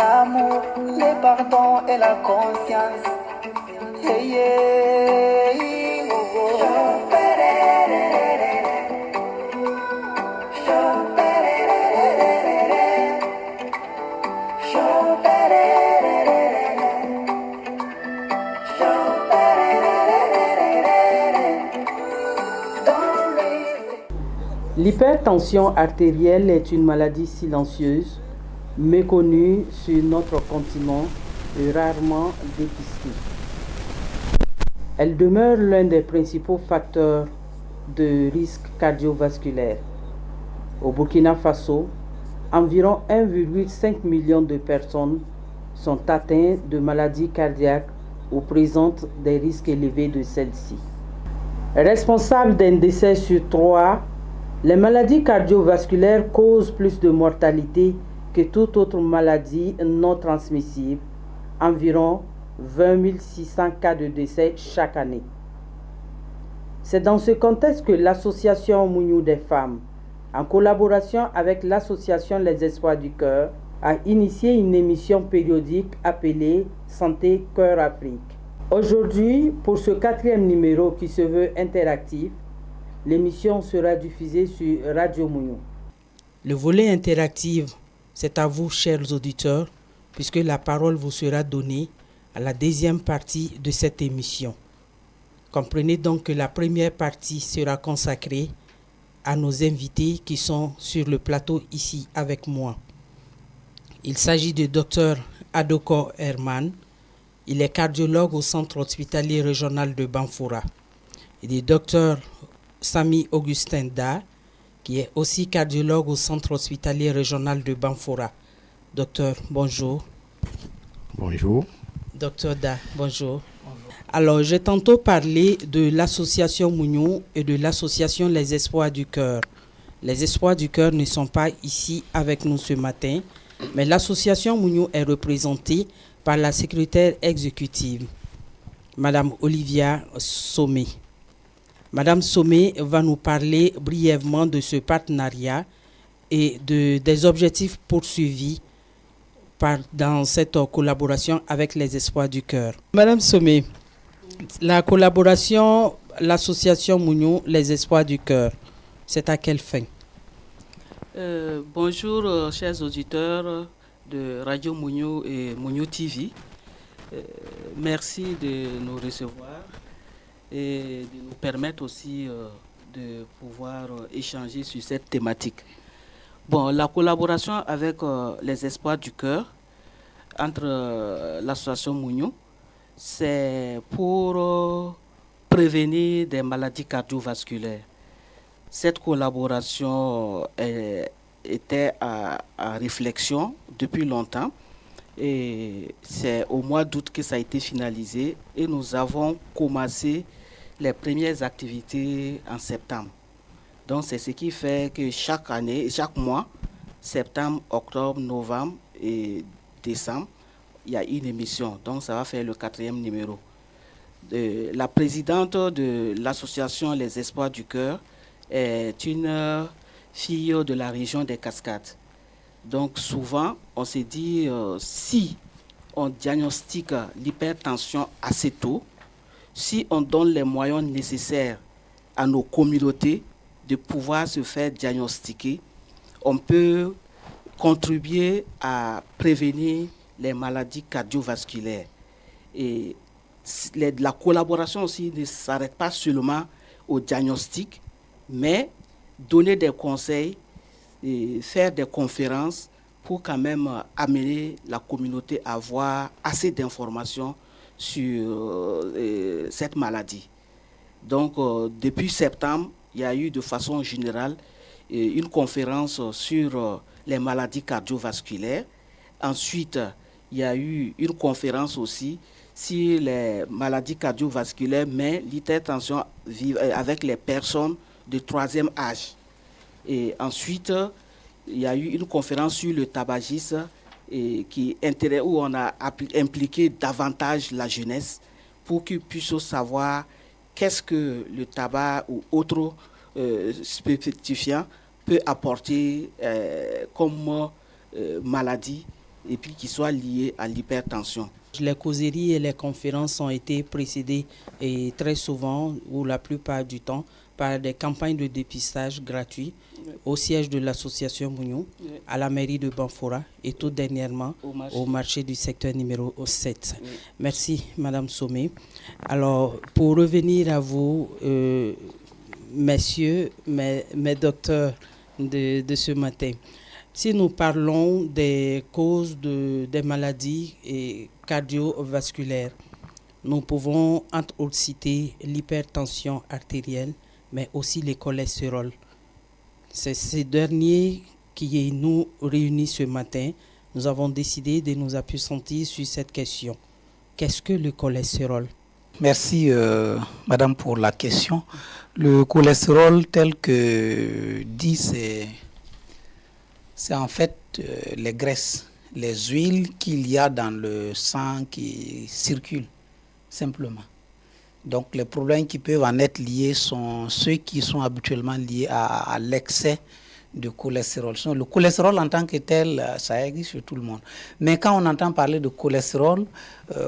l'amour, le pardon et la conscience. Hey, yeah, oh, oh. L'hypertension artérielle est une maladie silencieuse, méconnue sur notre continent et rarement dépistée. Elle demeure l'un des principaux facteurs de risque cardiovasculaire. Au Burkina Faso, environ 1,5 million de personnes sont atteintes de maladies cardiaques ou présentent des risques élevés de celles-ci. Responsable d'un décès sur 3, les maladies cardiovasculaires causent plus de mortalité que toute autre maladie non transmissible, environ 20 600 cas de décès chaque année. C'est dans ce contexte que l'association Mouniou des femmes, en collaboration avec l'association Les Espoirs du Cœur, a initié une émission périodique appelée Santé Cœur Afrique. Aujourd'hui, pour ce 4e numéro qui se veut interactif, l'émission sera diffusée sur Radio Mouniou. Le volet interactif, c'est à vous, chers auditeurs, puisque la parole vous sera donnée à la deuxième partie de cette émission. Comprenez donc que la première partie sera consacrée à nos invités qui sont sur le plateau ici avec moi. Il s'agit du Dr Adoko Herman. Il est cardiologue au centre hospitalier régional de Banfoura. Et du Dr Sami Augustin Da, qui est aussi cardiologue au centre hospitalier régional de Banfoura. Docteur, bonjour. Bonjour. Docteur Da, bonjour. Alors, j'ai tantôt parlé de l'association Mouniou et de l'association Les Espoirs du Cœur. Les Espoirs du Cœur ne sont pas ici avec nous ce matin, mais l'association Mouniou est représentée par la secrétaire exécutive, Madame Olivia Somé. Madame Somé va nous parler brièvement de ce partenariat et des objectifs poursuivis dans cette collaboration avec les Espoirs du Cœur. Madame Somé, la collaboration, l'association Mouniou, les Espoirs du Cœur, c'est à quelle fin? Bonjour, chers auditeurs de Radio Mouniou et Mouniou TV. Merci de nous recevoir et de nous permettre aussi de pouvoir échanger sur cette thématique. Bon, la collaboration avec les Espoirs du Cœur entre l'association Mouniou, c'est pour prévenir des maladies cardiovasculaires. Cette collaboration était à réflexion depuis longtemps et c'est au mois d'août que ça a été finalisé et nous avons commencé les premières activités en septembre. Donc c'est ce qui fait que chaque année, chaque mois, septembre, octobre, novembre et décembre, il y a une émission. Donc ça va faire le 4e numéro. La présidente de l'association Les Espoirs du Cœur est une fille de la région des Cascades. Donc souvent, on s'est dit, si on diagnostique l'hypertension assez tôt, si on donne les moyens nécessaires à nos communautés de pouvoir se faire diagnostiquer, on peut contribuer à prévenir les maladies cardiovasculaires. Et la collaboration aussi ne s'arrête pas seulement au diagnostic, mais donner des conseils et faire des conférences pour quand même amener la communauté à avoir assez d'informations sur cette maladie. Donc, depuis septembre, il y a eu de façon générale une conférence sur les maladies cardiovasculaires. Ensuite, il y a eu une conférence aussi sur les maladies cardiovasculaires, mais l'hypertension avec les personnes de 3e âge. Et ensuite, il y a eu une conférence sur le tabagisme où on a impliqué davantage la jeunesse pour qu'ils puissent savoir qu'est-ce que le tabac ou autre stupéfiant peut apporter comme maladie et puis qui soit lié à l'hypertension. Les causeries et les conférences ont été précédées et très souvent, ou la plupart du temps, par des campagnes de dépistage gratuits au siège de l'association Mouniou, à la mairie de Banfora et tout dernièrement au marché du secteur numéro 7. Merci Madame Somé. Alors, pour revenir à vous, messieurs, mes docteurs de ce matin, si nous parlons des causes des maladies cardiovasculaires, nous pouvons entre autres citer l'hypertension artérielle, mais aussi le cholestérol. C'est ces derniers qui nous réunissent ce matin. Nous avons décidé de nous appuyer sur cette question. Qu'est-ce que le cholestérol? Merci Madame pour la question. Le cholestérol tel que dit, c'est en fait les graisses, les huiles qu'il y a dans le sang qui circulent simplement. Donc les problèmes qui peuvent en être liés sont ceux qui sont habituellement liés à l'excès de cholestérol. Le cholestérol en tant que tel, ça existe chez tout le monde. Mais quand on entend parler de cholestérol,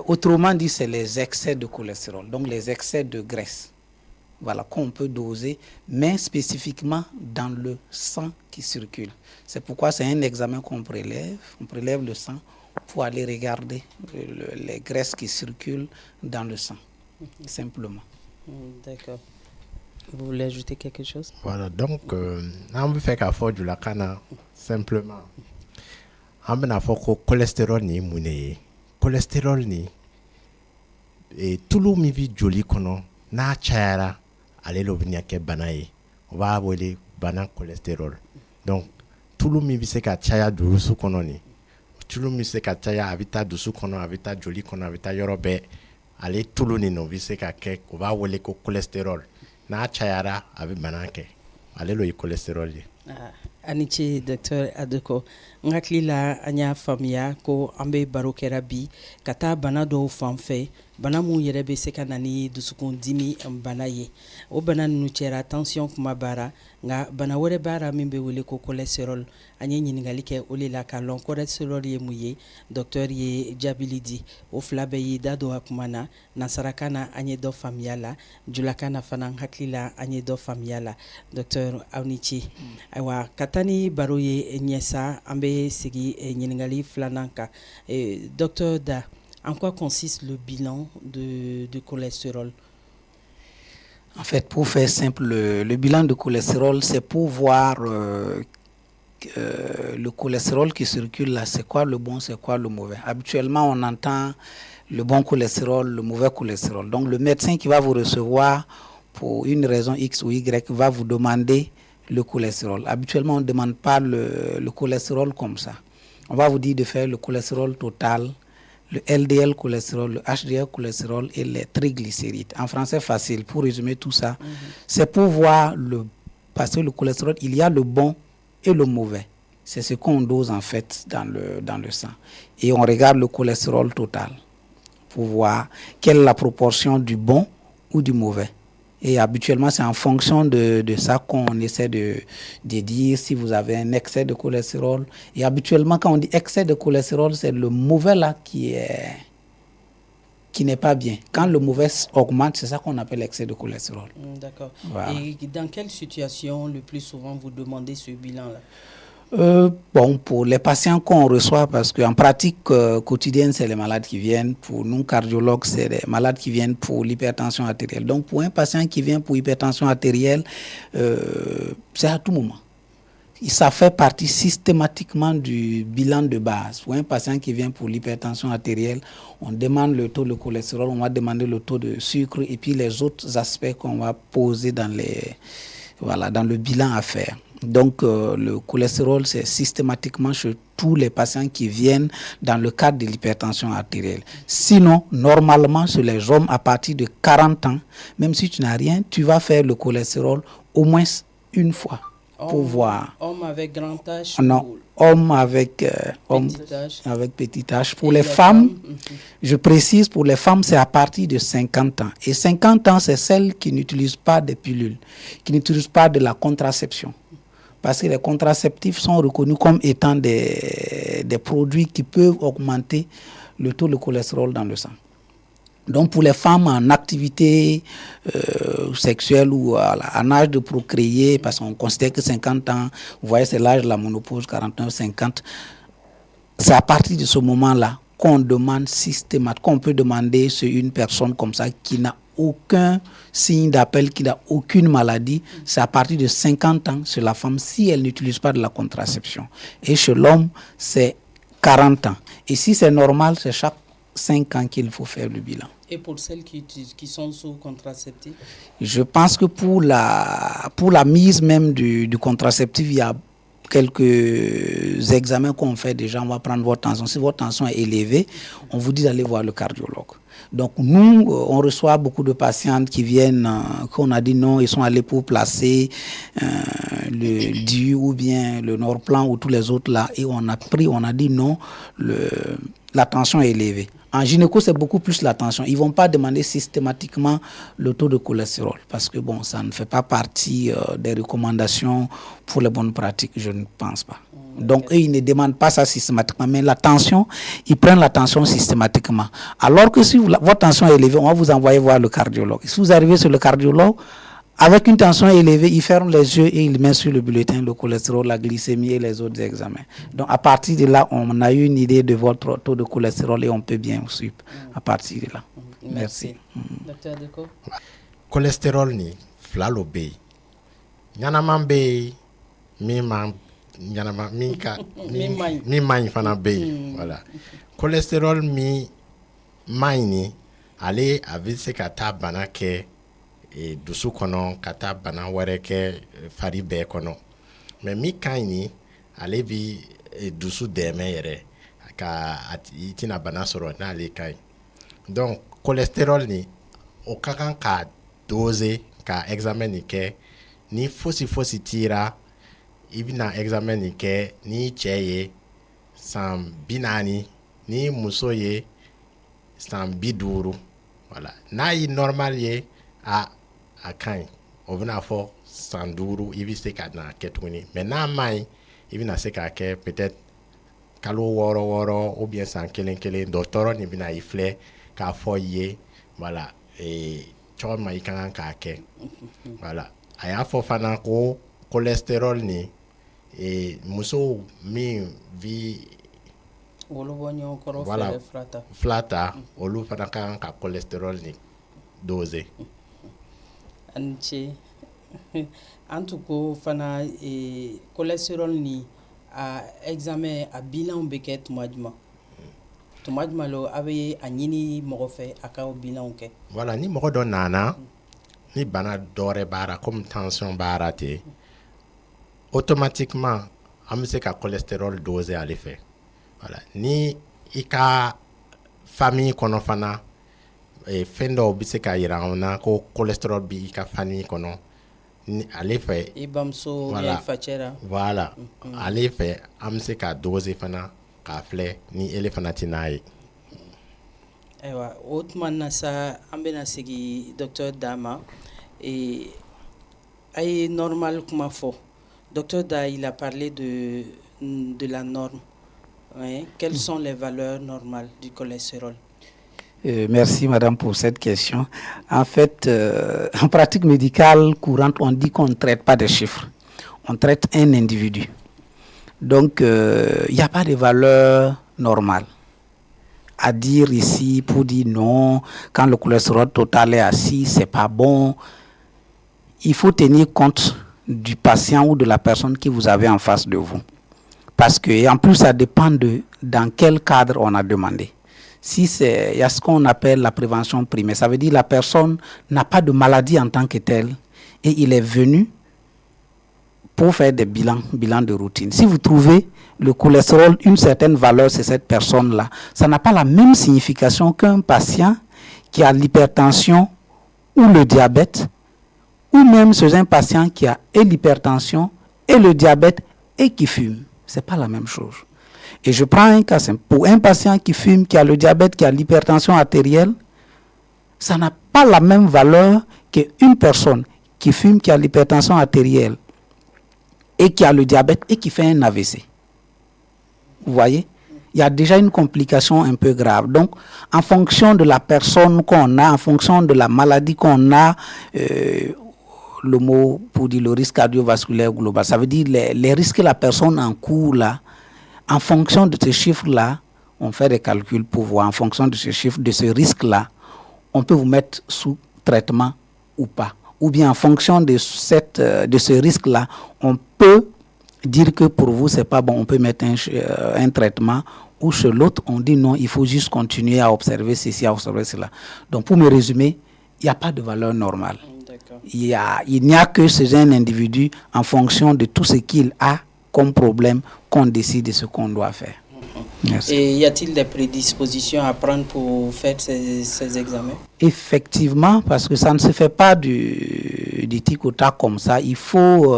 autrement dit, c'est les excès de cholestérol, donc les excès de graisse. Voilà, qu'on peut doser, mais spécifiquement dans le sang qui circule. C'est pourquoi c'est un examen qu'on prélève. On prélève le sang pour aller regarder les graisses qui circulent dans le sang, simplement. D'accord. Vous voulez ajouter quelque chose? Voilà, donc, on veut faire qu'à fort du lacana, simplement. On veut faire que cholestérol ni mouné, cholestérol ni, et tout le monde vit joli kono, na chayara, allez l'obtenir que banaye, on va avoir les banan cholestérol. Donc, tout le monde vit c'est qu'à chaya du rusu kono ni, tout le monde c'est qu'à chaya habita du su kono, habita joli kono, habita yorobe, allez tout le monde vit c'est qu'à que, on va avoir les cholestérol. Na chayara avec bananke alelo y cholestérol aniche docteur Adoko ngakli la anya famia ko ambe barokera bi kata bana do fanfɛ bana mu yɛrɛ bɛ se ka na ni dusukun dimi bana ye o bana ninnu cɛra tension kuma bara nga bana wɛrɛ bara min bɛ wele ko cholestérol an ye ɲininkali kɛ o le la ka lɔn cholestérol ye mun ye docteur ye jaabili di o fila bɛɛ y'i da don a kuma na nansarakan na an ye dɔ faamuya la julakan na fana hakili la an ye dɔ faamuya la docteur aw ni ce ayiwa ka taa ni baro ye ɲɛsa an bɛ sigi ɲininkali filanan kan docteur Da, en quoi consiste le bilan de cholestérol? En fait, pour faire simple, le bilan de cholestérol, c'est pour voir le cholestérol qui circule là, c'est quoi le bon, c'est quoi le mauvais. Habituellement, on entend le bon cholestérol, le mauvais cholestérol. Donc, le médecin qui va vous recevoir pour une raison X ou Y va vous demander le cholestérol. Habituellement, on ne demande pas le cholestérol comme ça. On va vous dire de faire le cholestérol total, le LDL cholestérol, le HDL cholestérol et les triglycérides. En français facile, pour résumer tout ça, c'est pour voir parce que le cholestérol, il y a le bon et le mauvais. C'est ce qu'on dose en fait dans le sang. Et on regarde le cholestérol total pour voir quelle est la proportion du bon ou du mauvais. Et habituellement, c'est en fonction de ça qu'on essaie de dire si vous avez un excès de cholestérol. Et habituellement, quand on dit excès de cholestérol, c'est le mauvais là qui n'est pas bien. Quand le mauvais augmente, c'est ça qu'on appelle excès de cholestérol. D'accord. Voilà. Et dans quelle situation le plus souvent vous demandez ce bilan-là? Bon, pour les patients qu'on reçoit, parce qu'en pratique quotidienne, c'est les malades qui viennent. Pour nous, cardiologues, c'est les malades qui viennent pour l'hypertension artérielle. Donc, pour un patient qui vient pour hypertension artérielle, c'est à tout moment. Ça fait partie systématiquement du bilan de base. Pour un patient qui vient pour l'hypertension artérielle, on demande le taux de cholestérol, on va demander le taux de sucre et puis les autres aspects qu'on va poser dans le bilan à faire. Donc, le cholestérol, c'est systématiquement chez tous les patients qui viennent dans le cadre de l'hypertension artérielle. Sinon, normalement, chez les hommes à partir de 40 ans, même si tu n'as rien, tu vas faire le cholestérol au moins une fois pour voir. Homme avec grand H? Non, homme avec petit H. Pour les femmes, je précise, pour les femmes, c'est à partir de 50 ans. Et 50 ans, c'est celles qui n'utilisent pas de pilules, qui n'utilisent pas de la contraception. parce que les contraceptifs sont reconnus comme étant des produits qui peuvent augmenter le taux de cholestérol dans le sang. Donc pour les femmes en activité sexuelle ou en âge de procréer, parce qu'on considère que 50 ans, vous voyez c'est l'âge de la ménopause, 49, 50, c'est à partir de ce moment-là qu'on demande systématiquement, qu'on peut demander sur une personne comme ça qui n'a aucun signe d'appel, qui n'a aucune maladie, c'est à partir de 50 ans chez la femme si elle n'utilise pas de la contraception. Et chez l'homme, c'est 40 ans. Et si c'est normal, c'est chaque 5 ans qu'il faut faire le bilan. Et pour celles qui sont sous contraceptif? Je pense que pour la mise même du contraceptif, il y a quelques examens qu'on fait déjà. On va prendre votre tension. Si votre tension est élevée, on vous dit d'aller voir le cardiologue. Donc nous, on reçoit beaucoup de patientes qui viennent, qu'on a dit non, ils sont allés pour placer le DU ou bien le Norplan ou tous les autres là, et on a dit non, la tension est élevée. En gynéco, c'est beaucoup plus la tension. Ils ne vont pas demander systématiquement le taux de cholestérol parce que bon, ça ne fait pas partie des recommandations pour les bonnes pratiques, je ne pense pas. Donc, eux, ils ne demandent pas ça systématiquement, mais la tension, ils prennent la tension systématiquement. Alors que si votre tension est élevée, on va vous envoyer voir le cardiologue. Si vous arrivez sur le cardiologue, avec une tension élevée, il ferme les yeux et il met sur le bulletin le cholestérol, la glycémie et les autres examens. Donc, à partir de là, on a eu une idée de votre taux de cholestérol et on peut bien vous suivre à partir de là. Merci. Docteur Adeko? Cholestérol ni flalo be. Nyanaman be mi man nyanama mi ka mi magne fana be. Voilà. Cholestérol mi magne ale avait se ka ta bana ke e dusu kono kata bana wɛrɛ kɛ fari bɛɛ kɔnɔ mais mi kaɲi ni ale bi dusu dɛmɛ yɛrɛ ka i tina bana sɔrɔ n'ale kaɲi donc cholestérol ni o ka kan ka dose ka examen ni kɛ ni fosi tira i bina examen ni kɛ ni cɛ ye san 40 ni muso ye san 50 voilà n'a yi normal ye a kain o bɛna fɔ san 5 i bɛ se ka na kɛ tuguni mais n'a ma ɲi i bɛna se k'a kɛ peut-être kalo 6 ou bien san 1 dɔgɔtɔrɔ nin bɛna i filɛ k'a fɔ i ye voilà cogo min i ka kan k'a kɛ voilà a y'a fɔ fana ko cholestérol ni muso min vi voilà filata olu fana ka kan ka cholestérol ni dose. Anche en tout cas fana cholestérol ni a examen a bilan bɛ kɛ tuma jumɛn lo a bɛ a ɲini mɔgɔ fɛ a ka bilan kɛ. Voilà ni mɔgɔ dɔ nana ni bana dɔwɛrɛ b'ara comme tension b'ara ten automatiquement an bɛ se ka cholestérol dose ale fɛ. Voilà ni i ka famille kɔnɔ fana fɛn dɔw bɛ se ka yira an na ko cholestérol bi i ka famille kɔnɔ ni ale fɛ i bamuso voilà, voilà. Ale fɛ an bɛ se ka dose fana k'a filɛ ni ele fana tɛ n'a ye. Ayiwa o tuma na sa an bɛna segi docteur Dama a ye normal kuma fɔ docteur Da il a parlé de la norme. Quelles sont les valeurs normales du cholestérol? Merci madame pour cette question. En fait, en pratique médicale courante, on dit qu'on ne traite pas de chiffres. On traite un individu. Donc, il n'y a pas de valeur normale. À dire ici pour dire non, quand le cholestérol total est à 6, c'est pas bon. Il faut tenir compte du patient ou de la personne que vous avez en face de vous. Parce que, en plus, ça dépend de dans quel cadre on a demandé. Si il y a ce qu'on appelle la prévention primaire, ça veut dire que la personne n'a pas de maladie en tant que telle et il est venu pour faire des bilans de routine. Si vous trouvez le cholestérol, une certaine valeur c'est cette personne-là, ça n'a pas la même signification qu'un patient qui a l'hypertension ou le diabète, ou même c'est un patient qui a et l'hypertension et le diabète et qui fume. C'est pas la même chose. Et je prends un cas simple. Pour un patient qui fume, qui a le diabète, qui a l'hypertension artérielle, ça n'a pas la même valeur qu'une personne qui fume, qui a l'hypertension artérielle et qui a le diabète et qui fait un AVC. Vous voyez? Il y a déjà une complication un peu grave. Donc, en fonction de la personne qu'on a, en fonction de la maladie qu'on a, le mot pour dire le risque cardiovasculaire global, ça veut dire les risques que la personne encourt là, en fonction de ces chiffres-là, on fait des calculs pour voir, en fonction de ces chiffres, de ce risque-là, on peut vous mettre sous traitement ou pas. Ou bien en fonction de ce risque-là, on peut dire que pour vous, c'est pas bon, on peut mettre un traitement, ou chez l'autre, on dit non, il faut juste continuer à observer ceci, à observer cela. Donc, pour me résumer, il n'y a pas de valeur normale. Il n'y a que ces un individu en fonction de tout ce qu'il a comme problème qu'on décide de ce qu'on doit faire. Merci. Et y a-t-il des prédispositions à prendre pour faire ces examens? Effectivement, parce que ça ne se fait pas du tic au tac comme ça. Il faut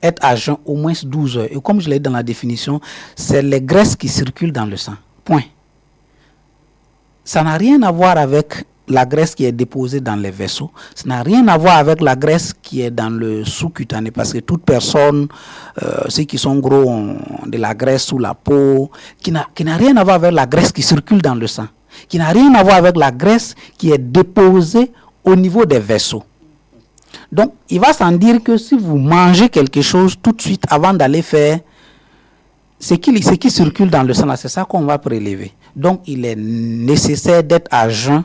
être à jeun au moins 12 heures. Et comme je l'ai dit dans la définition, c'est les graisses qui circulent dans le sang. Point. Ça n'a rien à voir avec la graisse qui est déposée dans les vaisseaux. Ça n'a rien à voir avec la graisse qui est dans le sous-cutané, parce que toute personne, ceux qui sont gros ont de la graisse sous la peau, qui n'a rien à voir avec la graisse qui circule dans le sang, qui n'a rien à voir avec la graisse qui est déposée au niveau des vaisseaux. Donc, il va sans dire que si vous mangez quelque chose tout de suite avant d'aller faire ce qui circule dans le sang, c'est ça qu'on va prélever. Donc, il est nécessaire d'être à jeun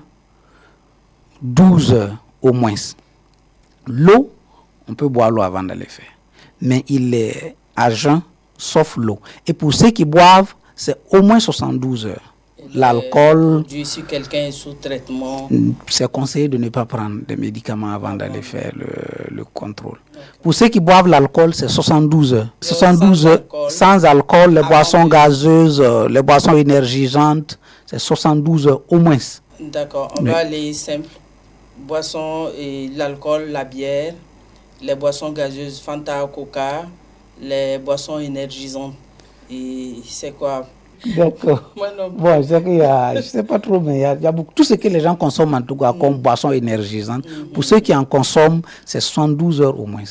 12 heures au moins. L'eau, on peut boire l'eau avant d'aller faire. Mais il est à jeun, sauf l'eau. Et pour ceux qui boivent, c'est au moins 72 heures. L'alcool, si quelqu'un est sous traitement, c'est conseillé de ne pas prendre des médicaments avant d'aller faire le contrôle. Pour ceux qui boivent l'alcool, c'est 72 heures. 72 heures sans alcool, les boissons gazeuses, les boissons énergisantes, c'est 72 heures au moins. D'accord, on va aller simple. Boissons et l'alcool, la bière, les boissons gazeuses, Fanta, Coca, les boissons énergisantes. Et c'est quoi? D'accord. Bon, je sais pas trop, mais il y a beaucoup. Tout ce que les gens consomment en tout cas comme boissons énergisantes, pour ceux qui en consomment, c'est 72 heures au moins.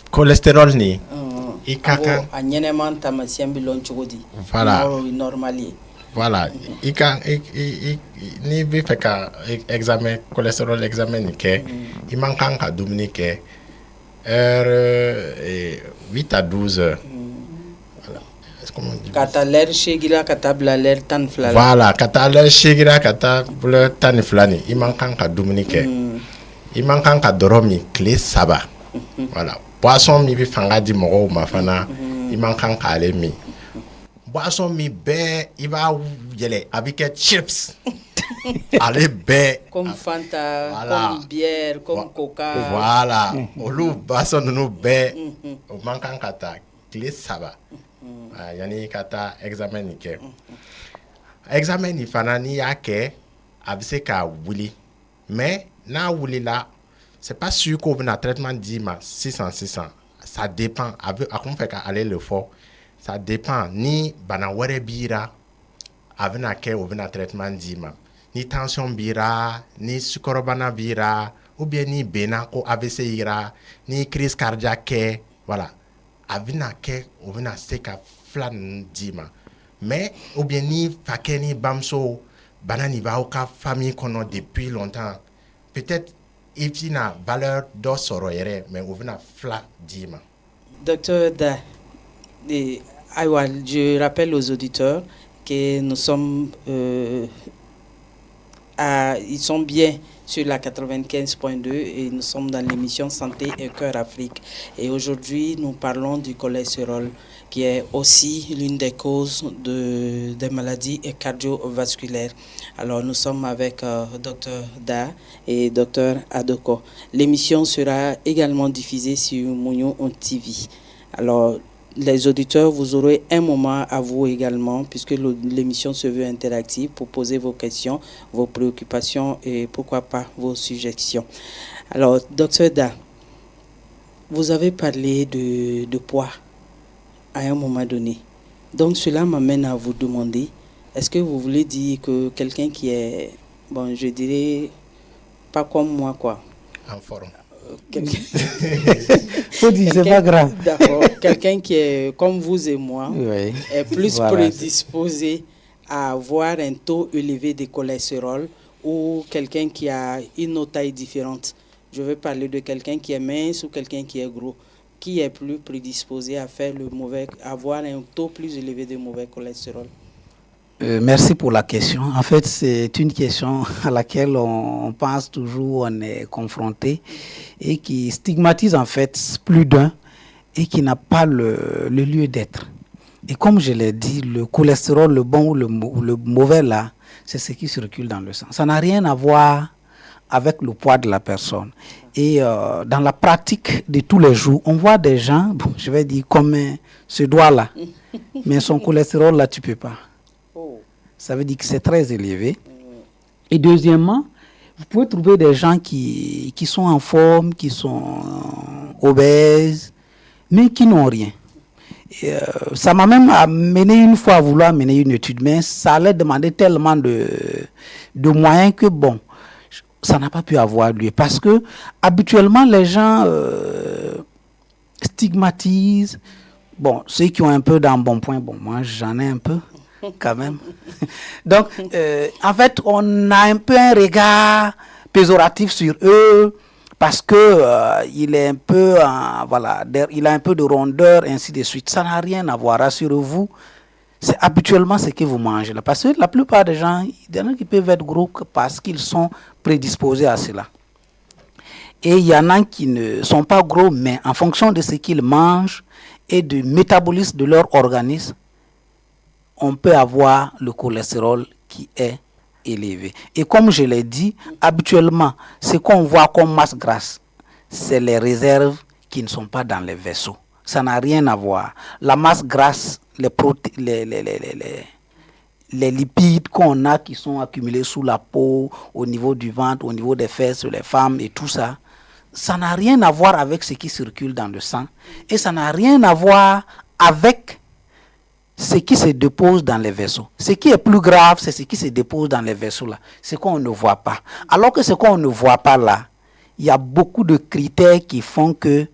Cholestérol ni. Voilà. Voilà. Ni bi fait ka examen cholestérol examen ni ke, il manque ka dumuni ke heure 8 à 12 heures. Kata l'air shegira kata bla l'air tan flani. Voilà, kata l'air shegira kata bla tan flani. Il manque ka dumuni ke. Il manque ka doromi clé saba. Voilà. Boisson mi bi fanga di mogo ma fana. Il manque ka ale mi. Boisson mi bé, il va yele avec chips. Allez bé. Comme Fanta, voilà. Comme bière, comme Coca. Voilà. Olu boisson nous bé. Au manque kata clé saba. Yani kata examen ni ke. Examen ni fana ni yake abise ka wuli. Mais na wuli là, c'est pas sûr qu'on a traitement d'IMA 600. Ça dépend avec à fait ka aller le fort. Ça dépend ni bana were bira avena ke ovena traitement d'IMA. Ni tension bira, ni sukorobana bira, ou bien ni bena ko AVC ira, ni crise cardiaque, voilà. Avena ke ovena seka flan d'IMA. Mais ou bien ni fake ni bamso banani va au famille kono depuis longtemps. Peut-être il y a valeur d'osoroyere mais ovena fla d'IMA. Docteur Da, je rappelle aux auditeurs que nous sommes ils sont bien sur la 95.2 et nous sommes dans l'émission Santé et Cœur Afrique. Et aujourd'hui, nous parlons du cholestérol qui est aussi l'une des causes des maladies cardiovasculaires. Alors, nous sommes avec Dr Da et Dr Adoko. L'émission sera également diffusée sur Mounion TV. Alors, les auditeurs, vous aurez un moment à vous également, puisque l'émission se veut interactive, pour poser vos questions, vos préoccupations et pourquoi pas vos suggestions. Alors, Dr Da, vous avez parlé de poids à un moment donné. Donc, cela m'amène à vous demander, est-ce que vous voulez dire que quelqu'un qui est, bon, je dirais, pas comme moi, quoi. En forme. Faut dire, c'est pas grave. D'accord. Quelqu'un qui est comme vous et moi Oui. est plus Voilà. prédisposé à avoir un taux élevé de cholestérol ou quelqu'un qui a une autre taille différente. Je veux parler de quelqu'un qui est mince ou quelqu'un qui est gros. Qui est plus prédisposé à faire avoir un taux plus élevé de mauvais cholestérol? Merci pour la question. En fait, c'est une question à laquelle on pense toujours, on est confronté et qui stigmatise en fait plus d'un et qui n'a pas le lieu d'être. Et comme je l'ai dit, le cholestérol, le bon ou le mauvais là, c'est ce qui circule dans le sang. Ça n'a rien à voir avec le poids de la personne. Et dans la pratique de tous les jours, on voit des gens, bon, je vais dire comme ce doigt-là, mais son cholestérol là, tu peux pas. Ça veut dire que c'est très élevé. Et deuxièmement, vous pouvez trouver des gens qui sont en forme, qui sont obèses, mais qui n'ont rien. Et, ça m'a même amené une fois à vouloir mener une étude, mais ça allait demander tellement de moyens que bon, ça n'a pas pu avoir lieu. Parce que habituellement, les gens stigmatisent. Bon, ceux qui ont un peu d'embonpoint, bon, moi j'en ai un peu quand même. Donc, en fait, on a un peu un regard péjoratif sur eux parce que il est un peu, voilà, il a un peu de rondeur, ainsi de suite. Ça n'a rien à voir, rassurez-vous. C'est habituellement ce que vous mangez là. Parce que la plupart des gens, il y en a qui peuvent être gros parce qu'ils sont prédisposés à cela. Et il y en a qui ne sont pas gros, mais en fonction de ce qu'ils mangent et du métabolisme de leur organisme, on peut avoir le cholestérol qui est élevé. Et comme je l'ai dit, habituellement, ce qu'on voit comme masse grasse, c'est les réserves qui ne sont pas dans les vaisseaux. Ça n'a rien à voir. La masse grasse, les lipides qu'on a qui sont accumulés sous la peau, au niveau du ventre, au niveau des fesses, les femmes et tout ça, ça n'a rien à voir avec ce qui circule dans le sang. Et ça n'a rien à voir avec ce qui se dépose dans les vaisseaux. Ce qui est plus grave, c'est ce qui se dépose dans les vaisseaux là. Ce qu'on ne voit pas. Alors que ce qu'on ne voit pas là, il y a beaucoup de critères qui font que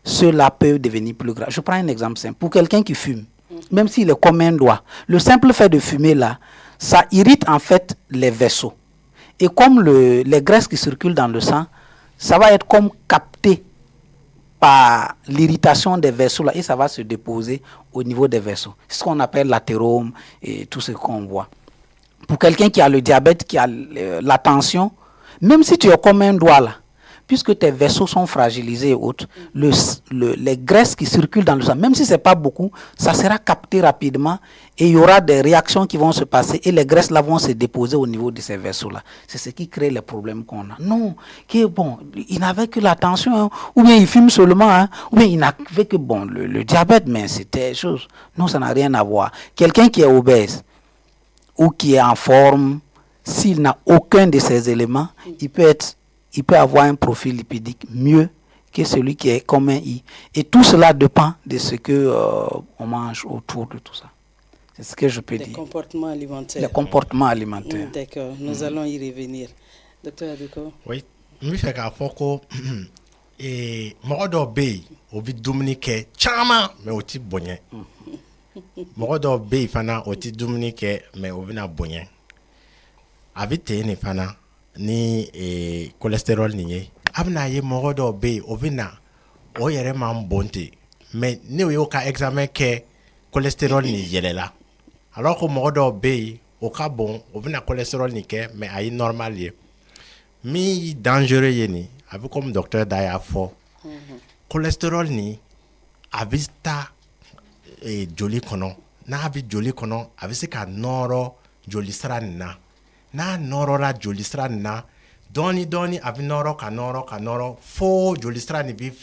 cela peut devenir plus grave. Je prends un exemple simple. Pour quelqu'un qui fume, même s'il est comme un doigt, le simple fait de fumer là, ça irrite en fait les vaisseaux. Et comme les graisses qui circulent dans le sang, ça va être comme capté par l'irritation des vaisseaux là, et ça va se déposer au niveau des vaisseaux. C'est ce qu'on appelle l'athérome et tout ce qu'on voit. Pour quelqu'un qui a le diabète, qui a la tension, même si tu es comme un doigt là, puisque tes vaisseaux sont fragilisés et autres, les graisses qui circulent dans le sang, même si ce n'est pas beaucoup, ça sera capté rapidement et il y aura des réactions qui vont se passer et les graisses là vont se déposer au niveau de ces vaisseaux-là. C'est ce qui crée les problèmes qu'on a. Non, que bon, il n'avait que la tension, hein, ou bien il fume seulement, hein, ou bien il n'avait que bon, le diabète, mais c'était chose. Non, ça n'a rien à voir. Quelqu'un qui est obèse ou qui est en forme, s'il n'a aucun de ces éléments, il peut avoir un profil lipidique mieux que celui qui est comme un I. Et tout cela dépend de ce que on mange autour de tout ça. C'est ce que je peux dire. Les comportements alimentaires. Les comportements alimentaires. D'accord, nous allons y revenir. Docteur Adeko. Oui, je fais qu'à Foko et Morodo Bay, au vide Dominique, Chama, mais au type bonnet. Morodo Bay, Fana, au type Dominique, mais au vina bonnet. Avec Téné Fana, ni cholestérol ni abna ye mɔgɔ dɔ bɛ yen o bɛ na o yɛrɛ man bon ten mais ne y'o ka examen kɛ cholestérol ni yɛlɛla alors que mɔgɔ dɔ bɛ yen o ka bon o bɛ na cholestérol ni kɛ mais a ye normal ye min dangereux ye nin a bɛ comme docteur da y'a fɔ cholestérol ni a bɛ taa joli kɔnɔ n'a bɛ joli kɔnɔ a bɛ se ka nɔrɔ joli sira nin na n'a nɔrɔla joli sira nin na dɔɔni a bɛ nɔrɔ ka nɔrɔ fo joli sira nin bɛ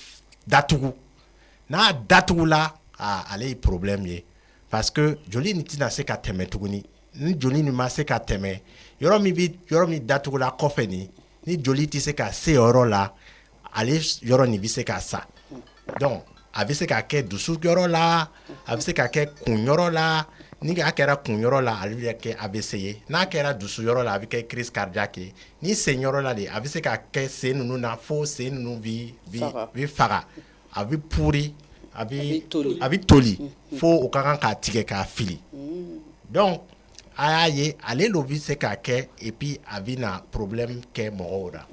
datugu n'a datugula ale ye problème ye parce que joli nin tɛna se ka tɛmɛ tuguni ni joli nin ma se ka tɛmɛ yɔrɔ min datugula kɔfɛ nin ni joli tɛ se ka se yɔrɔ la ale yɔrɔ nin bɛ se ka sa donc a bɛ se ka kɛ dusu yɔrɔ la a bɛ se ka kɛ kun yɔrɔ la ni a kɛra kun yɔrɔ la ale bɛ kɛ AVC ye n'a kɛra dusu yɔrɔ la a bɛ kɛ crise cardiaque ye ni sen yɔrɔ la de a bɛ se ka kɛ sen ninnu na fo sen ninnu bi faga a bɛ puri a bɛ toli fo o ka kan k'a tigɛ k'a fili donc a y'a ye ale lo bɛ se k'a kɛ et puis a bɛ na problème kɛ mɔgɔw la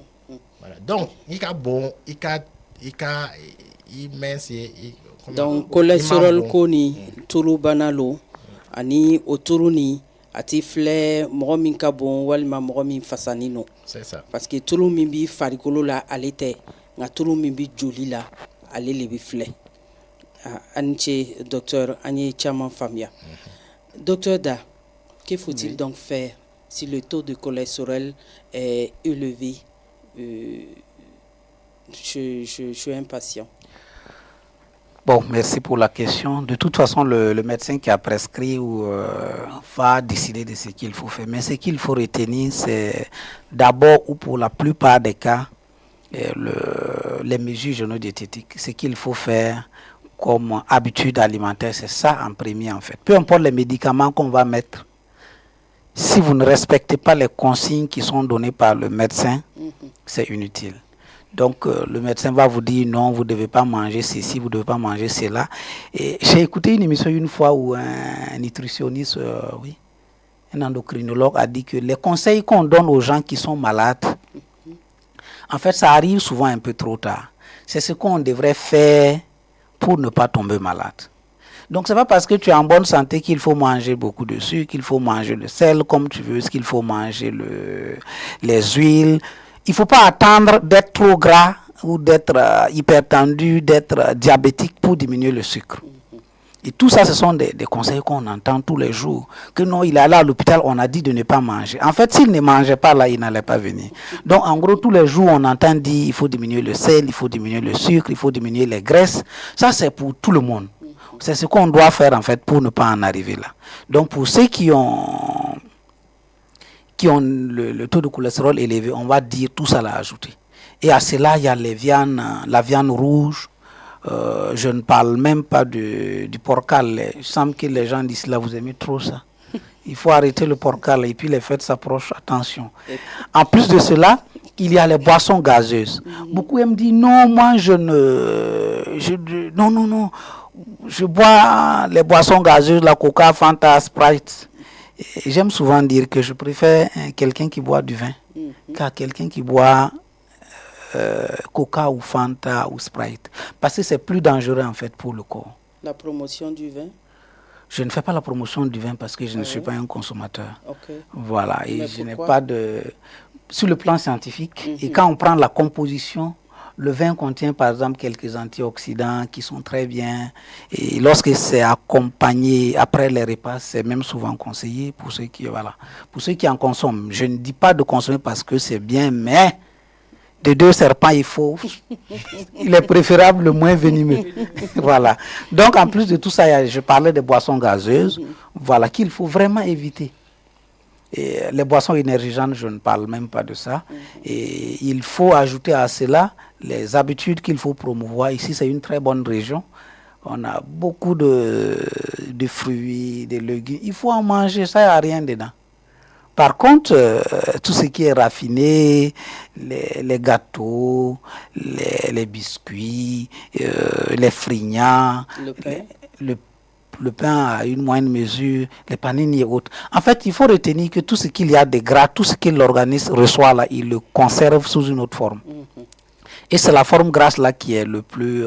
voilà donc i ka bon i mince ye donc cholestérol ko ni tulu bana lo ani o tulu ni ati filɛ mɔgɔ min ka bon walima mɔgɔ min fasani no c'est ça parce que tulu min bi farikolo la ale tɛ nka tulu min bi joli la ale le bi filɛ ani ce docteur an ye caman faamuya docteur Da, que faut-il donc faire si le taux de cholestérol est élevé je suis impatient. Bon, merci pour la question. De toute façon, le médecin qui a prescrit va décider de ce qu'il faut faire. Mais ce qu'il faut retenir, c'est d'abord ou pour la plupart des cas, les mesures génodiététiques. Ce qu'il faut faire comme habitude alimentaire, c'est ça en premier en fait. Peu importe les médicaments qu'on va mettre, si vous ne respectez pas les consignes qui sont données par le médecin, c'est inutile. Donc, le médecin va vous dire non, vous ne devez pas manger ceci, vous ne devez pas manger cela. Et j'ai écouté une émission une fois où un nutritionniste, un endocrinologue a dit que les conseils qu'on donne aux gens qui sont malades, en fait, ça arrive souvent un peu trop tard. C'est ce qu'on devrait faire pour ne pas tomber malade. Donc, ce n'est pas parce que tu es en bonne santé qu'il faut manger beaucoup de sucre, qu'il faut manger le sel comme tu veux, qu'il faut manger les huiles. Il ne faut pas attendre d'être trop gras ou d'être hypertendu, d'être diabétique pour diminuer le sucre. Et tout ça, ce sont des conseils qu'on entend tous les jours. Que non, il est allé à l'hôpital, on a dit de ne pas manger. En fait, s'il ne mangeait pas là, il n'allait pas venir. Donc, en gros, tous les jours, on entend dire il faut diminuer le sel, il faut diminuer le sucre, il faut diminuer les graisses. Ça, c'est pour tout le monde. C'est ce qu'on doit faire, en fait, pour ne pas en arriver là. Donc, pour ceux qui ont le taux de cholestérol élevé, on va dire tout ça l'a ajouté. Et à cela, il y a la viande rouge. Je ne parle même pas du porcal. Il semble que les gens disent là, vous aimez trop ça. Il faut arrêter le porcal et puis les fêtes s'approchent. Attention. En plus de cela, il y a les boissons gazeuses. Beaucoup me disent non, moi non. Je bois les boissons gazeuses, la Coca, Fanta, Sprite. J'aime souvent dire que je préfère quelqu'un qui boit du vin qu'à quelqu'un qui boit Coca ou Fanta ou Sprite. Parce que c'est plus dangereux en fait pour le corps. La promotion du vin? Je ne fais pas la promotion du vin parce que je ne suis pas un consommateur. Okay. Voilà, et je n'ai pas de... Sur le plan scientifique, et quand on prend la composition, le vin contient par exemple quelques antioxydants qui sont très bien. Et lorsque c'est accompagné après les repas, c'est même souvent conseillé pour ceux qui en consomment. Je ne dis pas de consommer parce que c'est bien, mais de deux serpents, il est préférable le moins venimeux. Voilà. Donc en plus de tout ça, je parlais des boissons gazeuses, voilà, qu'il faut vraiment éviter. Et les boissons énergisantes, je ne parle même pas de ça. Et il faut ajouter à cela les habitudes qu'il faut promouvoir. Ici, c'est une très bonne région. On a beaucoup de fruits, de légumes. Il faut en manger, ça, il n'y a rien dedans. Par contre, tout ce qui est raffiné, les gâteaux, les biscuits, les frignats, le pain à une moindre mesure, les panini et autres. En fait, il faut retenir que tout ce qu'il y a de gras, tout ce que l'organisme reçoit là, il le conserve sous une autre forme. Et c'est la forme grasse là qui est le plus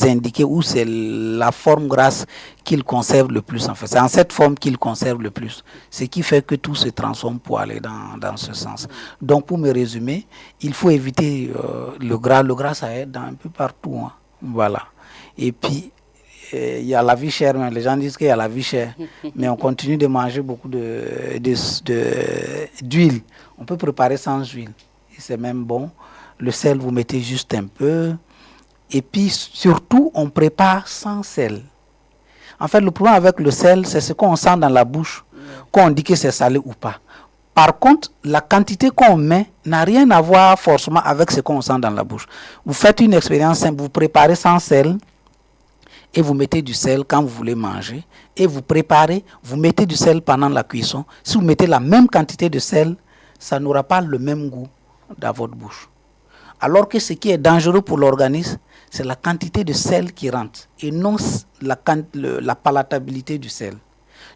indiquée, ou c'est la forme grasse qu'il conserve le plus en fait. C'est en cette forme qu'il conserve le plus. Ce qui fait que tout se transforme pour aller dans ce sens. Donc pour me résumer, il faut éviter le gras. Le gras, ça aide un peu partout. Hein. Voilà. Et puis, il y a la vie chère, les gens disent qu'il y a la vie chère, mais on continue de manger beaucoup d'huile. On peut préparer sans huile, et c'est même bon. Le sel, vous mettez juste un peu. Et puis, surtout, on prépare sans sel. En fait, le problème avec le sel, c'est ce qu'on sent dans la bouche, qu'on dit que c'est salé ou pas. Par contre, la quantité qu'on met n'a rien à voir forcément avec ce qu'on sent dans la bouche. Vous faites une expérience simple, vous préparez sans sel, et vous mettez du sel quand vous voulez manger, et vous préparez, vous mettez du sel pendant la cuisson. Si vous mettez la même quantité de sel, ça n'aura pas le même goût dans votre bouche. Alors que ce qui est dangereux pour l'organisme, c'est la quantité de sel qui rentre et non la palatabilité du sel.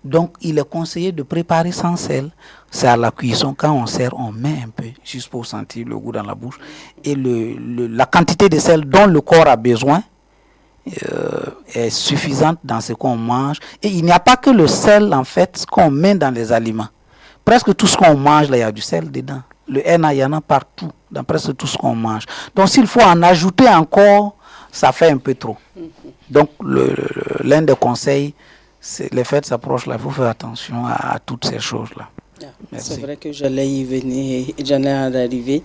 Donc, il est conseillé de préparer sans sel. C'est à la cuisson, quand on sert, on met un peu, juste pour sentir le goût dans la bouche. Et la quantité de sel dont le corps a besoin est suffisante dans ce qu'on mange. Et il n'y a pas que le sel, en fait, qu'on met dans les aliments. Presque tout ce qu'on mange, là, il y a du sel dedans. Le henna, il y en a partout, dans presque tout ce qu'on mange. Donc, s'il faut en ajouter encore, ça fait un peu trop. Donc, l'un des conseils, les fêtes s'approchent là, il faut faire attention à toutes ces choses-là. C'est vrai que j'allais y venir, j'en ai arrivé.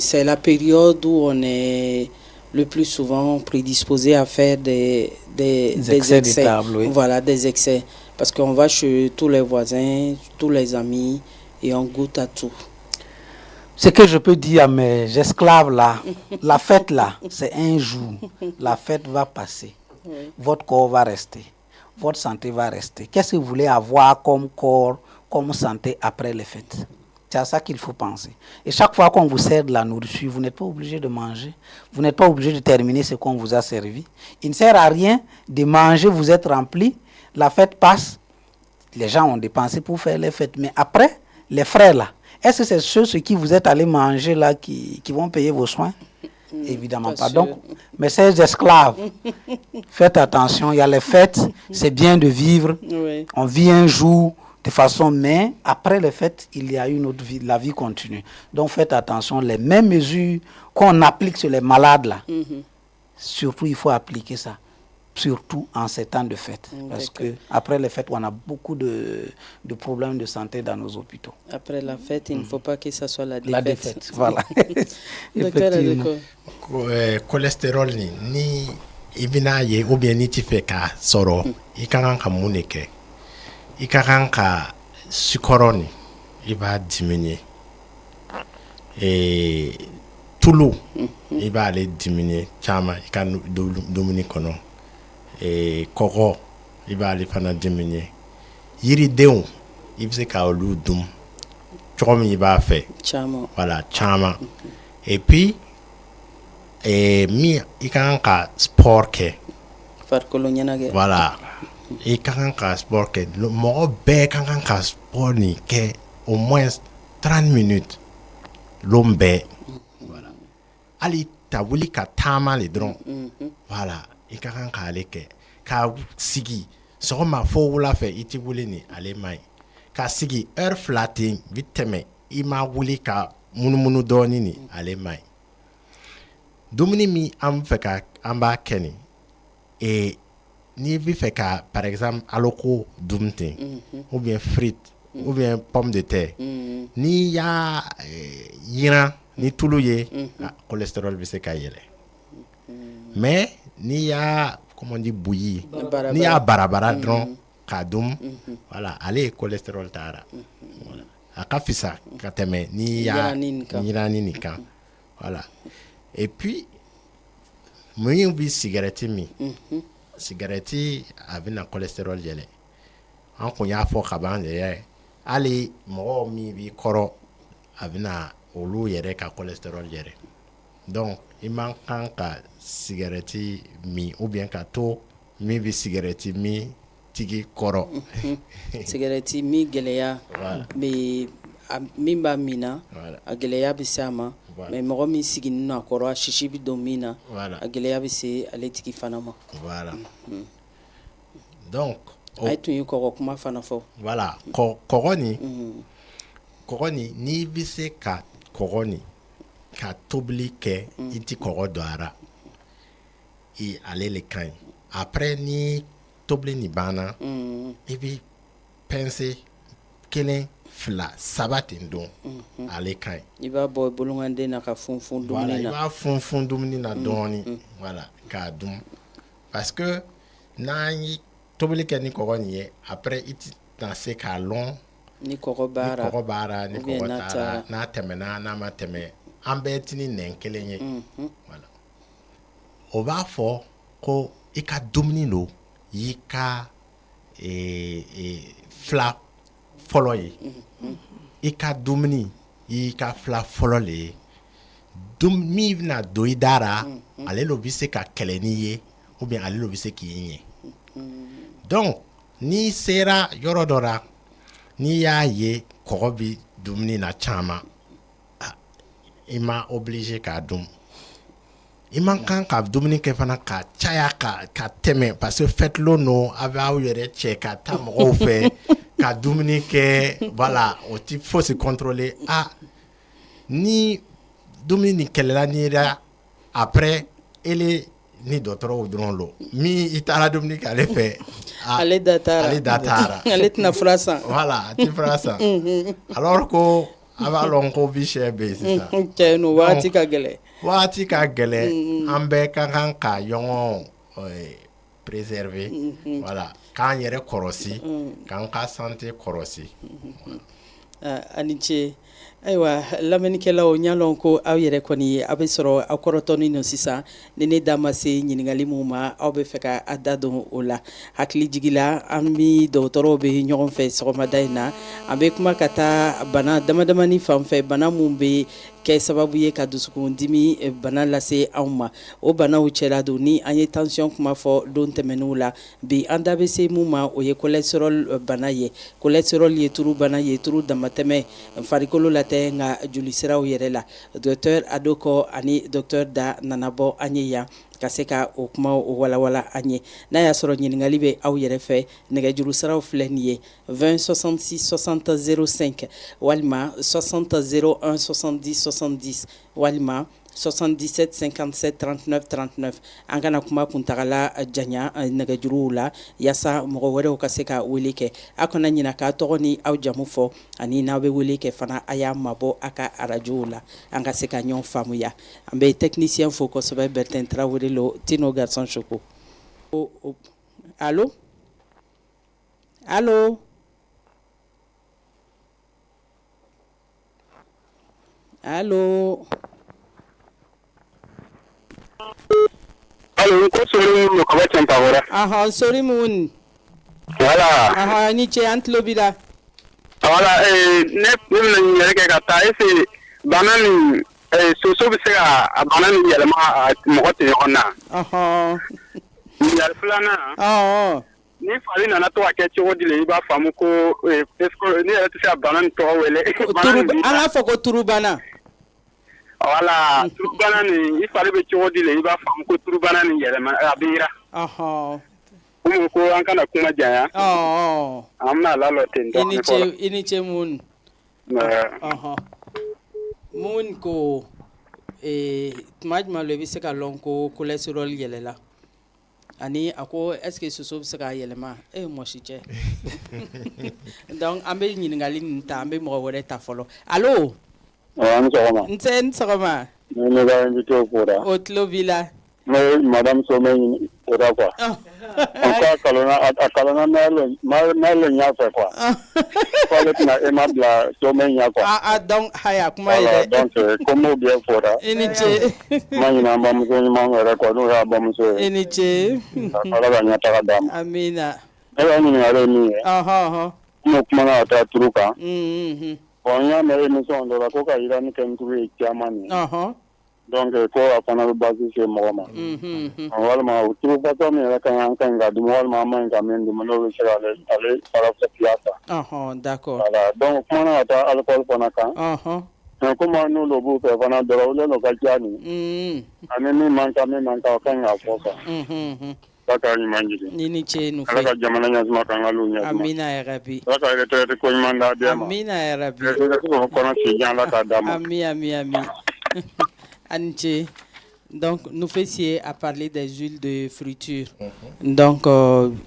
C'est la période où on est le plus souvent prédisposé à faire des excès. De table, oui. Voilà, des excès. Parce qu'on va chez tous les voisins, tous les amis, et on goûte à tout. Ce que je peux dire à mes esclaves là, la fête là, c'est un jour. La fête va passer. Oui. Votre corps va rester. Votre santé va rester. Qu'est-ce que vous voulez avoir comme corps, comme santé après les fêtes? C'est à ça qu'il faut penser. Et chaque fois qu'on vous sert de la nourriture, vous n'êtes pas obligé de manger. Vous n'êtes pas obligé de terminer ce qu'on vous a servi. Il ne sert à rien de manger, vous êtes rempli, la fête passe, les gens ont dépensé pour faire les fêtes. Mais après, les frais là, est-ce que c'est ceux qui vous êtes allés manger là qui vont payer vos soins? Évidemment pas. Donc, mes chers esclaves, faites attention, il y a les fêtes, c'est bien de vivre, Oui. on vit un jour de façon, mais après les fêtes, il y a une autre vie, la vie continue. Donc faites attention, les mêmes mesures qu'on applique sur les malades là, surtout il faut appliquer ça, surtout en ces temps de fête, parce que après les fêtes, on a beaucoup de problèmes de santé dans nos hôpitaux. Après la fête, il ne faut pas que ça soit la défaite. La défaite, voilà. Docteur Adeko. Cholestérol ni ibina ye ou bien ni ti fait ka soro i kan ka mun de kɛ i ka kan ka sukɔrɔ ni i b'a diminuer tulu i b'ale diminuer caman i ka dumuni kɔnɔ kɔgɔ i b'ale fana diminuer yiridenw i bɛ se ka olu dun cogo min i b'a fɛ Caman. voilà caman et puis mi i kan ka sport kɛ Farikolo ɲɛnajɛ. voilà i kan ka sport kɛ mɔgɔ bɛɛ kan ka sport nin kɛ au moins 30 minutes lon bɛɛ voilà hali ta wuli ka taama le dɔrɔn voilà i ka kan k'ale kɛ ka sigi sɔgɔma fo wula fɛ i ti wuli ni ale man ɲi ka sigi heure fila ten bi tɛmɛ i ma wuli ka munumunu dɔɔni ni ale man ɲi dumuni min an fɛ ka an b'a kɛ ni n'i bɛ fɛ ka par exemple aloko dun ten ou bien frites ou bien pomme de terre n'i y'a yiran ni tulu ye cholestérol bɛ se ka yɛlɛ mais n'i y'a comment on dit bouilli n'i y'a barabara dɔrɔn k'a dun voilà ale ye cholestérol taara voilà a ka fisa ka tɛmɛ n'i y'a yirani nin kan voilà. Et puis, moi, je cigarette mi. Cigarette avec un cholestérol gelé. En qu'on y a fort caban de allez, moi, mi bi koro avec un olu yere ka cholestérol gelé. Donc, il manque un cigarette mi ou bien kato mi bi cigarette mi tigi koro. Cigarette mi gɛlɛya. Mais min b'a min na a gɛlɛya bɛ se a ma mais mɔgɔ min siginin a kɔrɔ a sisi bɛ don min na a gɛlɛya bɛ se ale tigi fana ma. Voilà. Donc a ye tun ye kɔgɔ kuma fana fɔ. Voilà. Kɔgɔ ni n'i bɛ se ka kɔgɔ ni ka tobili kɛ i ti kɔgɔ don a la ale le ka ɲi après ni tobili ni banna i bɛ pɛnse kelen fila saba ten don ale ka ɲi. I b'a bɔ bolonganden na ka funfun dumuni na. Voilà, i b'a funfun dumuni na dɔɔni voilà k'a dun parce que n'an ye tobili kɛ ni kɔgɔ nin ye après i tɛna se k'a lɔn ni kɔgɔ b'ara ni kɔgɔ taara n'a tɛmɛna n'a ma tɛmɛ an bɛɛ ti ni nɛn kelen ye voilà o b'a fɔ ko i ka dumuni lo y'i ka fila fɔlɔ ye i ka dumuni y'i ka fila fɔlɔ le ye min bɛna don i da ra ale lo bɛ se ka kɛlɛ n'i ye ou bien ale lo bɛ se k'i ɲɛ donc n'i sera yɔrɔ dɔ la n'i y'a ye kɔgɔ bɛ dumuni na caman i ma obligé k'a dun i man kan ka dumuni kɛ fana ka caya ka tɛmɛ parce que fɛtilon no a b'aw yɛrɛ cɛ ka taa mɔgɔw fɛ ka dumuni kɛ voilà o ti fosi contrôler ni dumuni ni kɛlɛla ni ra après ele ni dɔgɔtɔrɔw dɔrɔn lo min i taara dumuni kɛ ale fɛ ale da taara ale tɛna fura san voilà a ti fura san alors ko a b'a lɔn ko bi sɛ bɛ yen sisan cɛ no waati ka gɛlɛ waati ka gɛlɛ an bɛɛ ka kan ka ɲɔgɔn préserver voilà k'an yɛrɛ kɔlɔsi k'an ka santé kɔlɔsi a ni ce ayiwa lamɛnnikɛlaw n y'a lɔn ko aw yɛrɛ kɔni aw bɛ sɔrɔ aw kɔrɔtɔnin nɔ sisan ni ne da ma se ɲininkali min ma aw bɛ fɛ ka a da don o la hakili jigila an bɛ dɔgɔtɔrɔw bɛ ɲɔgɔn fɛ sɔgɔmada in na an bɛ kuma ka taa bana damadamani fan fɛ bana min bɛ kɛ sababu ye ka dusukun dimi bana lase anw ma o banaw cɛla don ni an ye tension kuma fɔ don tɛmɛnenw la bi an da bɛ se min ma o ye cholesterol bana ye cholesterol ye turu bana ye turu damatɛmɛ farikolo la tɛ nka jolisiraw yɛrɛ la docteur Adoko ani docteur Da nanabɔ an ye yan ka se ka o kuma o walawala an ye n'a y'a sɔrɔ ɲininkali bɛ aw yɛrɛ fɛ nɛgɛjuru siraw filɛ nin ye 20 66 60 05 walima 60 01 70 70 walima 77 57 39 39 an kana kuma kuntagala janya nɛgɛjuruw la yaasa mɔgɔ wɛrɛw ka se ka wele kɛ a kana ɲina k'a tɔgɔ ni aw jamu fɔ ani n'aw bɛ wele kɛ fana a y'a mabɔ a ka arajow la an ka se ka ɲɔgɔn faamuya an bɛ technicien fo kosɛbɛ Bertin Traoré lo Tino Garçon Choco allo allo allo Allo, ko sori mu ko bacen pawara. Aha, sori mun. Wala. Aha, ni ce an tulo bila. Wala, ne mun ne ke ka ta ese banani soso bi se ka banani yɛlɛma mɔgɔ tɛ ɲɔgɔn na. Aha. Yɛlɛ filanan. Ni fali nana to ka kɛ cogo di le i b'a faamu ko est-ce ne yɛrɛ tɛ se ka banani tɔgɔ wele. An k'a fɔ ko turubana. Wala, turubana ni i fari bɛ cogo di le i b'a faamu ko turubana ni yɛlɛma a bɛ yira. Komi ko an kana kuma janya. An bɛna lalɔ ten dɔɔni fɔlɔ. I ni ce mun. Mun ko tuma jumɛn i bɛ se ka lɔn ko cholesterol yɛlɛla ani a ko est-ce que soso bɛ se ka yɛlɛma mɔgɔ si cɛ. Donc an bɛ ɲininkali nin ta an bɛ mɔgɔ wɛrɛ ta fɔlɔ allo. Ni sɔgɔma. Nse ni sɔgɔma. Ne b'a invité fo la. O tulo b'i la. Ne madame Somé fo la quoi. On ka kalona n'ale ɲa fɛ quoi. K'ale tɛna e ma bila Somé ɲa quoi. Donc haya kuma ye dɛ. Donc comme bien fo la. I ni ce. Ma ɲinɛ an bamuso ɲuman yɛrɛ quoi n'o y'a bamuso ye. I ni ce. Ala ka ɲɛtaga d'a ma. Amina. Ne ka ɲininkali ye min ye. N'o kumana ka taa turu kan. Bon n y'a mɛn émission dɔ la ko ka yirani kɛ n turu ye caman ye. Donc ko a fana bɛ basi se mɔgɔ ma. Walima o turu fasɔn min yɛrɛ ka ɲi ka dimi walima an ma ɲi ka min dimi n'o bɛ se ka ale farafetiya ta. D'accord. Voilà donc kumana ka taa alcool fana kan. Mais comme n'olu b'u fɛ fana dɔrɔn olu n'o ka diya nin. Ani min man kan o ka ɲi k'a fɔ quoi. Ala ka ɲuman jigin. I ni ce nu fɛ. Ala ka jamana ɲɛsuma kan ka l'u ɲɛsuma. Amina yarabi. Ala ka retraite ko ɲuman d'a bɛɛ ma. Amina yarabi. Kɔnɔ si jan Ala k'a d'a ma. Ami. Anche. Donc, nous faisions à parler des huiles de friture. Donc,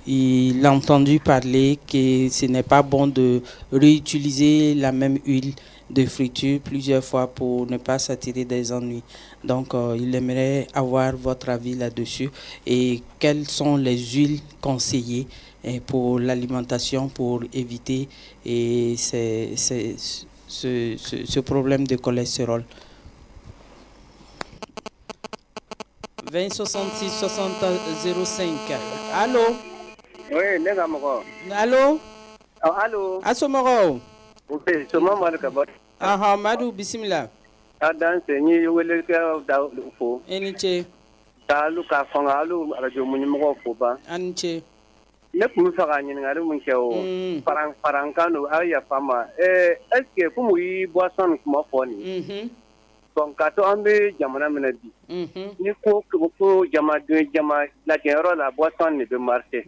il a entendu parler que ce n'est pas bon de réutiliser la même huile de friture plusieurs fois pour ne pas s'attirer des ennuis. Donc, il aimerait avoir votre avis là-dessus et quelles sont les huiles conseillées pour l'alimentation pour éviter ce problème de cholestérol. 20 66 60 05. Allô? Oui, ne ka mɔgɔ. Allô? Allô? Asomɔgɔw? Oui, soma Madu ka bɔ. Madu, bisimila. A danse n ye welekɛlaw da fo. I ni ce. K'alu ka fanga alu arajo ɲɛmɔgɔw fo ban. A ni ce. Ne tun bɛ fɛ ka ɲininkali mun kɛ o farankan don aw yafa ma est-ce que komi u yi boisson kuma fɔ nin bon k'a to an bɛ jamana minɛ bi ni ko jama lajɛyɔrɔ la boisson de bɛ marché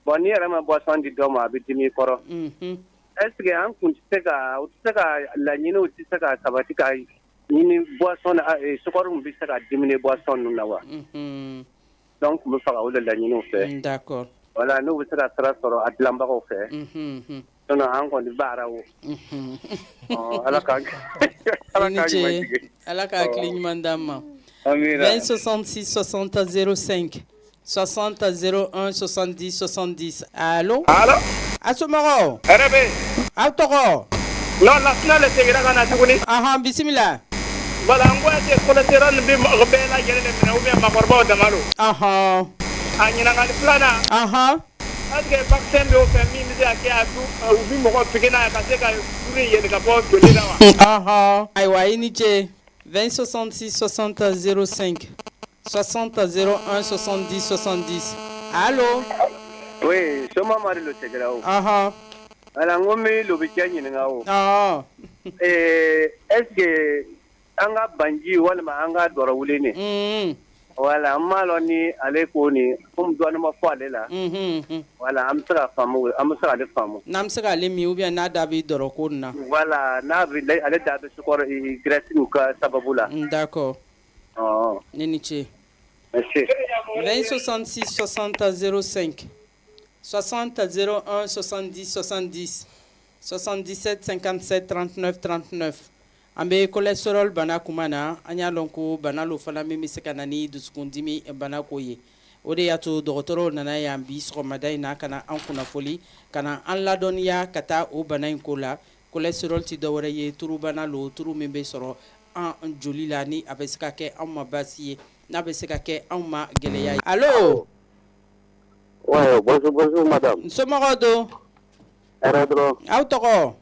bon ni yɛrɛ ma boisson di dɔ ma a bɛ dimi kɔrɔ est-ce que an kun tɛ se ka laɲiniw tɛ se ka sabati ka ɲini boisson sukaro min bɛ se ka diminuer boisson ninnu na wa donc n bɛ fɛ ka o de laɲiniw fɛ. D'accord. Voilà, n'u bɛ se ka sira sɔrɔ a dilanbagaw fɛ sinon an kɔni baara o ala ka hakili ɲuman d'an ma. 20 66 60 05 60 01 70 70. Allo? Allo? Asomɔgɔw? Hɛrɛ bɛ yen? Aw tɔgɔ? Non, Lasina le seginna ka na tuguni. Bisimila. Voilà, n ko est-ce que cholestérol bɛ mɔgɔ bɛɛ lajɛlen de minɛ ou bien maakɔrɔbaw dama don? A ɲininkali filanan. Est-ce que vaccin bɛ o fɛ min bɛ se ka kɛ u bɛ mɔgɔ pikir n'a ye ka se ka furu in yɛlɛ ka bɔ joli la wa? Ayiwa, i ni ce. 20 66 60 05 60 01 70 70. Allo? Oui, soma Madu le seginna o. Ala n ko n bɛ Lobicɛ ɲininka o. Est-ce que an ka Banji walima an ka Dɔrɔwuli nin. Voilà, an m'a lɔn ni ale ko nin komi dɔɔnin ma fɔ ale la. Voilà, an bɛ se ka faamu, an bɛ se k'ale faamu. N'an bɛ se k'ale min ou bien n'a da bɛ dɔrɔ ko nin na. Voilà, n'a bɛ ale da bɛ sukaro graisse ka sababu la. D'accord. Ne ni ce. Merci. 20 66 60 05 60 01 70 70 77 57 39 39. An bɛ cholesterol bana kuma na an y'a dɔn ko bana lo fana min bɛ se ka na ni dusukundimi bana ko ye o de y'a to dɔgɔtɔrɔw nana yan bi sɔgɔmada in na ka na an kunnafoli ka na an ladɔnniya ka taa o bana in ko la cholesterol tɛ dɔwɛrɛ ye turubana lo turu min bɛ sɔrɔ an joli la ni a bɛ se ka kɛ anw ma baasi ye n'a bɛ se ka kɛ anw ma gɛlɛya ye. Allo? Ouais, bonjour madame. Somɔgɔw don? Hɛrɛ dɔrɔn. Aw tɔgɔ?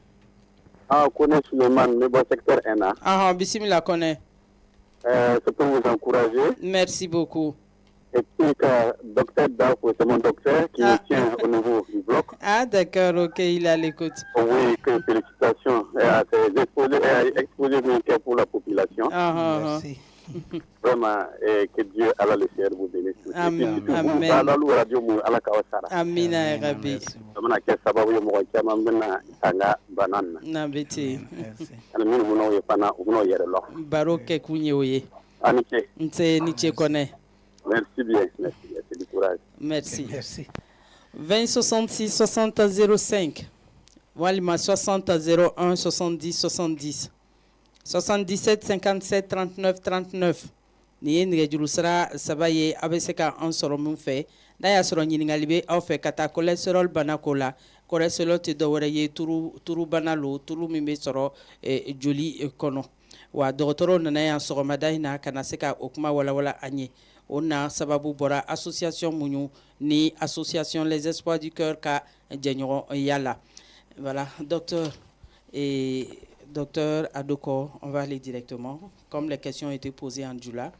Kone Suleiman, le bon secteur 1A. Bismillah, Kone. C'est pour vous encourager. Merci beaucoup. Et puis, docteur Dafo, c'est mon docteur qui me tient au niveau du bloc. D'accord, ok, il est à l'écoute. Oui, félicitations. C'est exposé pour la population. Merci. Vraiment, que Dieu Allah le ciel vous bénisse. Amen. Amina Rabbi. Nabete. Baro ke kunye oye. Nte niche kone. Merci bien, c'est du courage. Merci. 20 66 60 05. Walima 60 01 70 70. 77 57 39 39. Ni ye nɛgɛjuru sira saba ye a bɛ se ka an sɔrɔ mun fɛ n'a y'a sɔrɔ ɲininkali bɛ aw fɛ ka taa cholesterol bana ko la cholesterol tɛ dɔwɛrɛ ye turu bana lo turu min bɛ sɔrɔ joli kɔnɔ wa dɔgɔtɔrɔw nana yan sɔgɔmada in na ka na se ka o kuma walawala an ye o na sababu bɔra association mun ni association les espoirs du cœur ka jɛɲɔgɔnya la voilà Docteur Adoko, on va aller directement. Comme les questions ont été posées en Djoula,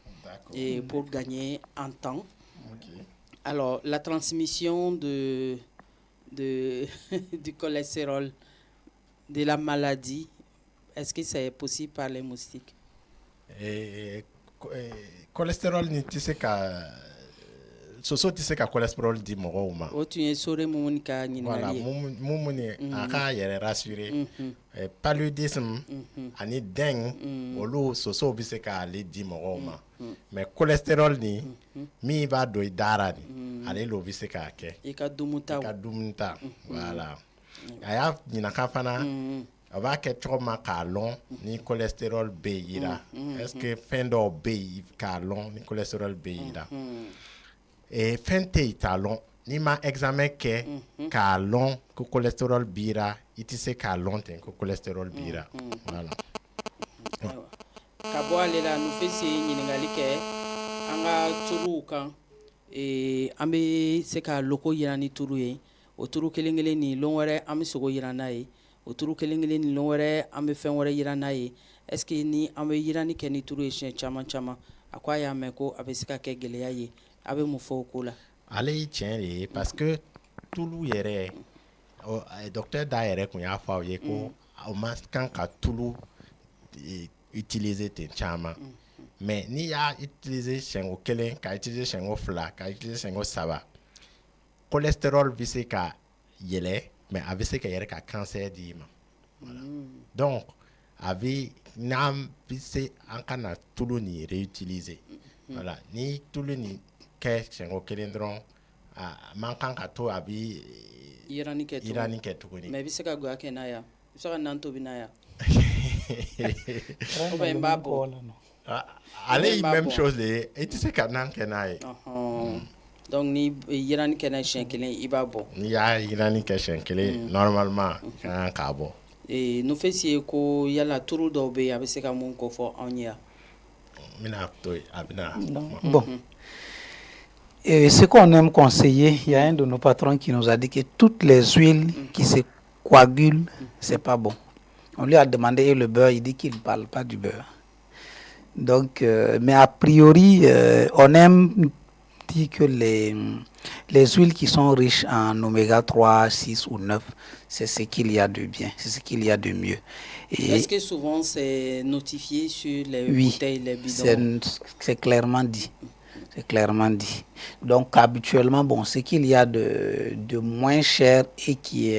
et pour gagner en temps. Okay. Alors, la transmission du cholestérol, de la maladie, est-ce que c'est possible par les moustiques? Cholestérol, tu sais que soso ti se ka cholesterol di mɔgɔw ma o tun ye sore mun ka ɲininkali ye voilà mun ye a ka yɛrɛ rassurer paludisme ani dengue olu soso bɛ se k'ale di mɔgɔw ma mais cholestérol ni min b'a don i dara ni ale lo bɛ se k'a kɛ i ka dumuni ta voilà a y'a ɲininka fana a b'a kɛ cogo ma k'a lɔn ni cholestérol bɛ yira est-ce que fɛn dɔw bɛ yen k'a lɔn ni cholestérol bɛ yira et fɛn tɛ yen t'a lɔn n'i ma examen kɛ k'a lɔn ko cholestérol bira i tɛ se k'a lɔn ten ko cholestérol bira voilà ka bɔ ale la Nufisi ye ɲininkali kɛ anga turu kan ambe se ka loko yira ni turu ye o turu kelen ni lon wɛrɛ an bɛ sogo yira n'a ye o turu kelen ni lon wɛrɛ an bɛ fɛn wɛrɛ yira n'a ye est-ce que ni an bɛ yirani kɛ ni turu ye siɲɛ caman caman a ko a y'a mɛn ko a bɛ se ka kɛ gɛlɛya ye a bɛ mun fɔ o ko la. ale ye tiɲɛ de ye parce que tulu yɛrɛ docteur da yɛrɛ kun y'a fɔ aw ye ko o ma kan ka tulu utiliser ten caman mais n'i y'a utiliser siɲɛko kelen ka utiliser siɲɛko fila ka utiliser siɲɛko saba cholestérol bɛ se ka yɛlɛ mais a bɛ se ka yɛrɛ ka cancer d'i ma voilà. Donc a bɛ n'an bɛ se an ka na tulu nin réutiliser voilà ni tulu nin kɛ siɲɛko kelen dɔrɔn man kan ka to a bɛ yirani kɛ tuguni. mais i bɛ se ka goya kɛ n'a ye i bɛ se ka nan tobi n'a ye ou bien n b'a bɔ. ale ye même chose de ye i tɛ se ka nan kɛ n'a ye. donc ni yirani kɛ n'a ye siɲɛ kelen i b'a bɔ. n'i y'a yirani kɛ siɲɛ kelen normalement kan k'a bɔ. Nufɛsi ye ko yala turu dɔw bɛ yen a bɛ se ka mun kofɔ anw ye. n bɛna to yen a bɛna. Bon. Et ce qu'on aime conseiller, il y a un de nos patrons qui nous a dit que toutes les huiles qui se coagulent, c'est pas bon. On lui a demandé le beurre, il dit qu'il ne parle pas du beurre. Donc, mais a priori, on aime dire que les huiles qui sont riches en oméga 3, 6 ou 9, c'est ce qu'il y a de bien, c'est ce qu'il y a de mieux. Est-ce que souvent c'est notifié sur les bouteilles, les bidons? C'est clairement dit. C'est clairement dit. Donc habituellement, bon, ce qu'il y a de moins cher et qui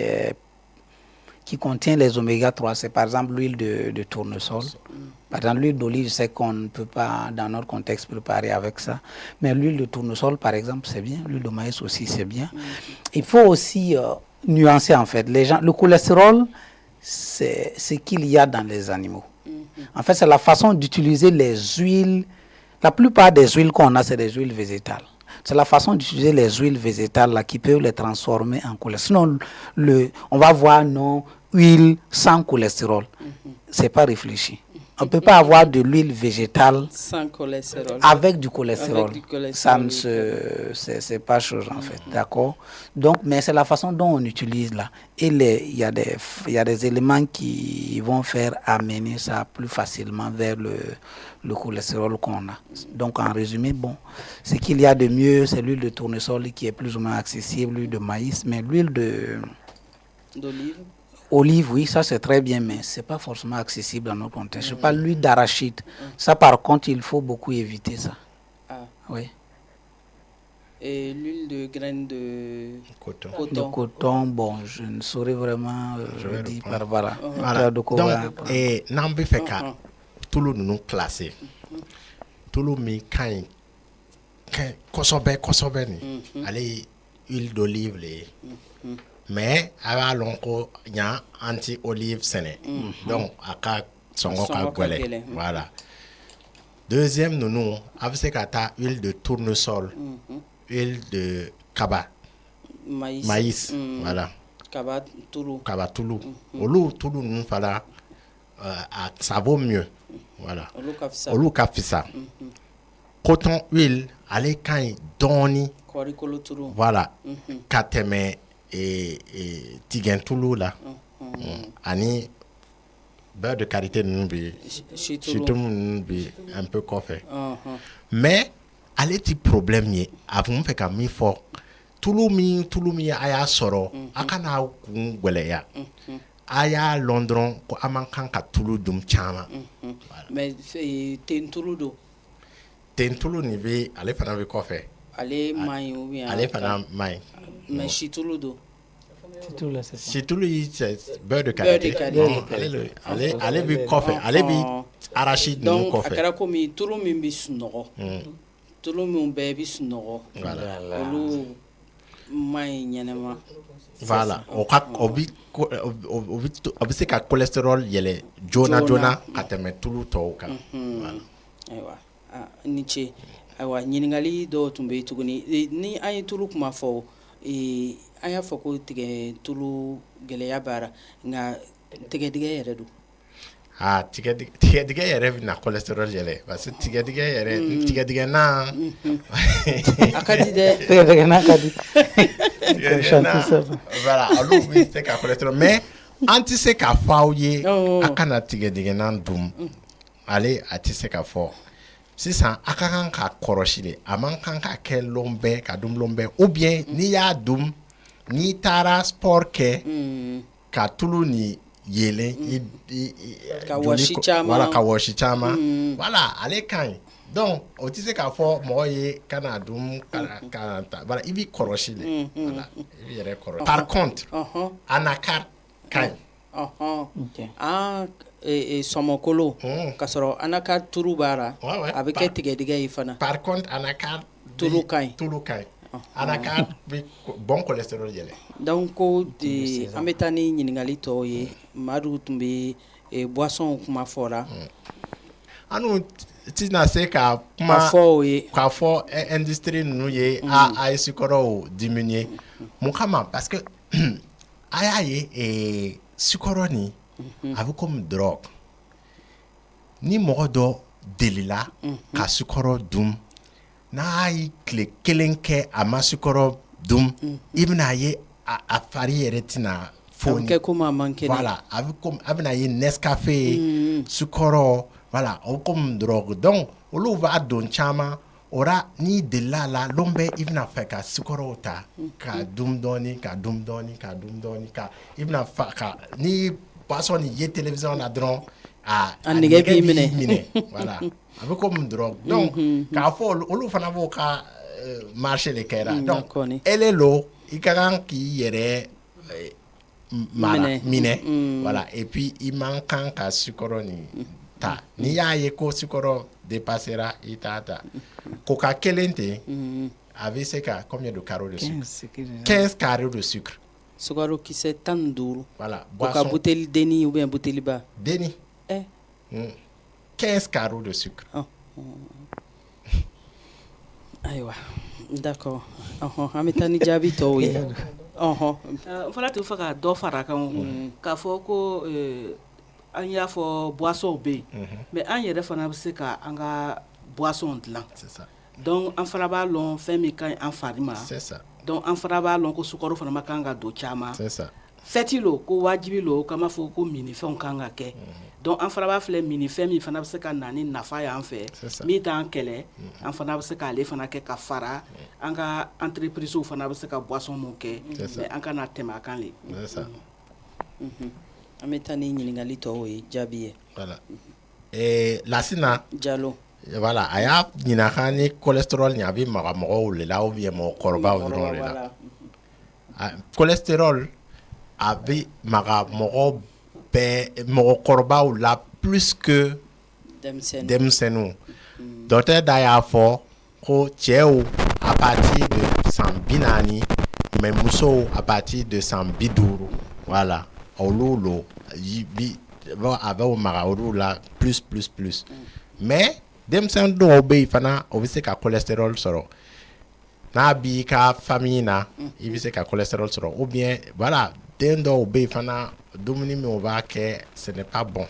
contient les oméga 3, c'est par exemple l'huile de tournesol. Par exemple, l'huile d'olive, je sais qu'on ne peut pas, dans notre contexte, préparer avec ça. Mais l'huile de tournesol, par exemple, c'est bien. L'huile de maïs aussi, c'est bien. Il faut aussi nuancer, en fait. Les gens, le cholestérol, c'est ce qu'il y a dans les animaux. En fait, c'est la façon d'utiliser les huiles. La plupart des huiles qu'on a, c'est des huiles végétales. C'est la façon d'utiliser les huiles végétales là, qui peuvent les transformer en cholestérol. Sinon, on va voir non, huile sans cholestérol. C'est pas réfléchi. On ne peut pas avoir de l'huile végétale sans cholestérol. Avec du cholestérol. Ça ne c'est pas chose en fait, d'accord. Donc, mais c'est la façon dont on utilise là. Et il y a des éléments qui vont faire amener ça plus facilement vers le cholestérol qu'on a. Donc, en résumé, bon, ce qu'il y a de mieux, c'est l'huile de tournesol qui est plus ou moins accessible, l'huile de maïs, mais l'huile d'olive. Olive, oui, ça c'est très bien, mais c'est pas forcément accessible dans notre contexte. Je parle de l'huile d'arachide. Ça, par contre, il faut beaucoup éviter ça. Oui. Et l'huile de graines de coton. De coton, bon, je ne saurais vraiment dire par voilà. Voilà. Donc, n'en be fait qu'à tout le nous classer. Tout le mi quand kosobe ni. Allez, huile d'olive les. Mais à l'onco il y a anti-olive séné. Donc à ka songo ka gwele. Voilà. Deuxième nous avec ce kata huile de tournesol, huile de kaba, maïs. Voilà. Kaba toulou. Olu toulou nous fala ça vaut mieux. Voilà. Olu kafisa. Coton huile allez quand doni. Voilà. Kateme et tigentulu là ani beurre de karité nous bi chitum bi un peu coffee mais allez ti problème yi avon fait comme il faut tulumi aya soro akana kun gweleya aya londron ko amankan ka tulu dum chama mais tentulu ni bi allez fana bi coffee allez mai ou bien allez fana mai mais chitulu do chitulu c'est beurre de karité allez bi coffee allez bi arachide donc coffee akara ko mi tulu min bi sunogo tulu min be bi sunogo olu mai nyanama voilà obi se ka cholestérol yele jona kateme tulu to kan voilà aywa ni ce aywa ɲininkali dɔw tun bɛ tuguni ni an ye tulu kuma fɔ an y'a fɔ ko tigɛ tulu gɛlɛya b'ara nka tigɛdɛgɛ yɛrɛ don Ah, tigadiga yɛrɛ bɛna cholestérol yɛlɛ parce que tigadiga yɛrɛ tigadiga na a ka di dɛ tigadiga na ka di voilà olu bɛ se ka cholestérol mais an tɛ se k'a fɔ aw ye a kana tigadiga na dun ale a tɛ se ka fɔ sisan a ka kan ka kɔrɔsi de a man kan ka kɛ lɔn bɛɛ ka dun lɔn bɛɛ ou bien n'i y'a dun n'i taara sport kɛ ka tulu ni yelen ka wɔsi caman voilà ka wɔsi caman voilà ale ka ɲi donc o tɛ se k'a fɔ mɔgɔ ye kana dun kana ta voilà i b'i kɔrɔsi de voilà i b'i yɛrɛ kɔrɔsi par contre anacarde ka ɲi sɔmɔkolo ka sɔrɔ anacarde turu b'a la a bɛ kɛ tigɛdɛgɛ ye fana par contre anacarde tulu ka ɲi anacarde bɛ bon cholestérol yɛlɛ donc ko an bɛ taa ni ɲininkali tɔw ye Madu tun bɛ boisson kuma fɔra anu tɛna se ka kuma k'a fɔ industrie ninnu ye a ye sukɔrɔw diminuer mun kama parce que a y'a ye sukɔrɔ nin a bɛ comme drogue ni mɔgɔ dɔ delila ka sukɔrɔ dun n'a ye tile kelen kɛ a ma sukɔrɔ dun i bɛna ye a fari yɛrɛ tɛna foni voilà a bɛna ye Nescafé ye sukɔrɔ voilà o comme drogue donc olu b'a don caman o la n'i delila la lɔn bɛ i bɛna fɛ ka sukɔrɔw ta ka dun dɔɔni ka dun dɔɔni ka dun dɔɔni ka i bɛna fa ka ni boisson nin ye télévision na dɔrɔn a nɛgɛ b'i minɛ voilà a bɛ comme drogue donc k'a fɔ olu fana b'o ka marché de kɛra donc ele lo i ka kan k'i yɛrɛ minɛ voilà et puis i man kan ka sukɔrɔ nin ta n'i y'a ye ko sukɔrɔ dépassera i t'a ta coca kelen ten a bɛ se ka combien de carreaux de sucre 15 carreaux de sucre sukaro kisɛ 15 voilà boisson bouteille deni ou bien bouteille ba deni 15 carreaux de sucre ayiwa d'accord an bɛ taa ni jaabi tɔw ye fana tun fɛ ka dɔ fara kan k'a fɔ ko an y'a fɔ boisson bɛ yen mais an yɛrɛ fana bɛ se ka an ka boisson dilan donc an fana b'a lɔn fɛn min ka ɲi an fari ma donc an fana b'a lɔn ko sukaro fana ma kan ka don caman fɛti lo ko wajibi lo k'an b'a fɔ ko minifɛnw kan ka kɛ donc an fana b'a filɛ minifɛn min fana bɛ se ka na ni nafa y'an fɛ min t'an kɛlɛ an fana bɛ se k'ale fana kɛ ka fara an ka entreprise fana bɛ se ka boisson mun kɛ mais an kana tɛmɛ a kan le an bɛ taa ni ɲininkali tɔw ye jaabi ye voilà Lasina Jalo voilà a y'a ɲininka ni cholestérol nin a bɛ maga mɔgɔw de la ou bien mɔgɔkɔrɔbaw dɔrɔn de la cholestérol a bɛ maga mɔgɔkɔrɔbaw la plus que denmisɛnninw docteur da y'a fɔ ko cɛw à partir de san 40 mais musow à partir de san 50 voilà olu lo a bɛ maga olu la plus mais denmisɛn dɔw bɛ yen fana o bɛ se ka cholestérol sɔrɔ n'a b'i ka famille na i bɛ se ka cholestérol sɔrɔ ou bien voilà den dɔw bɛ yen fana dumuni min o b'a kɛ ce n'est pas bon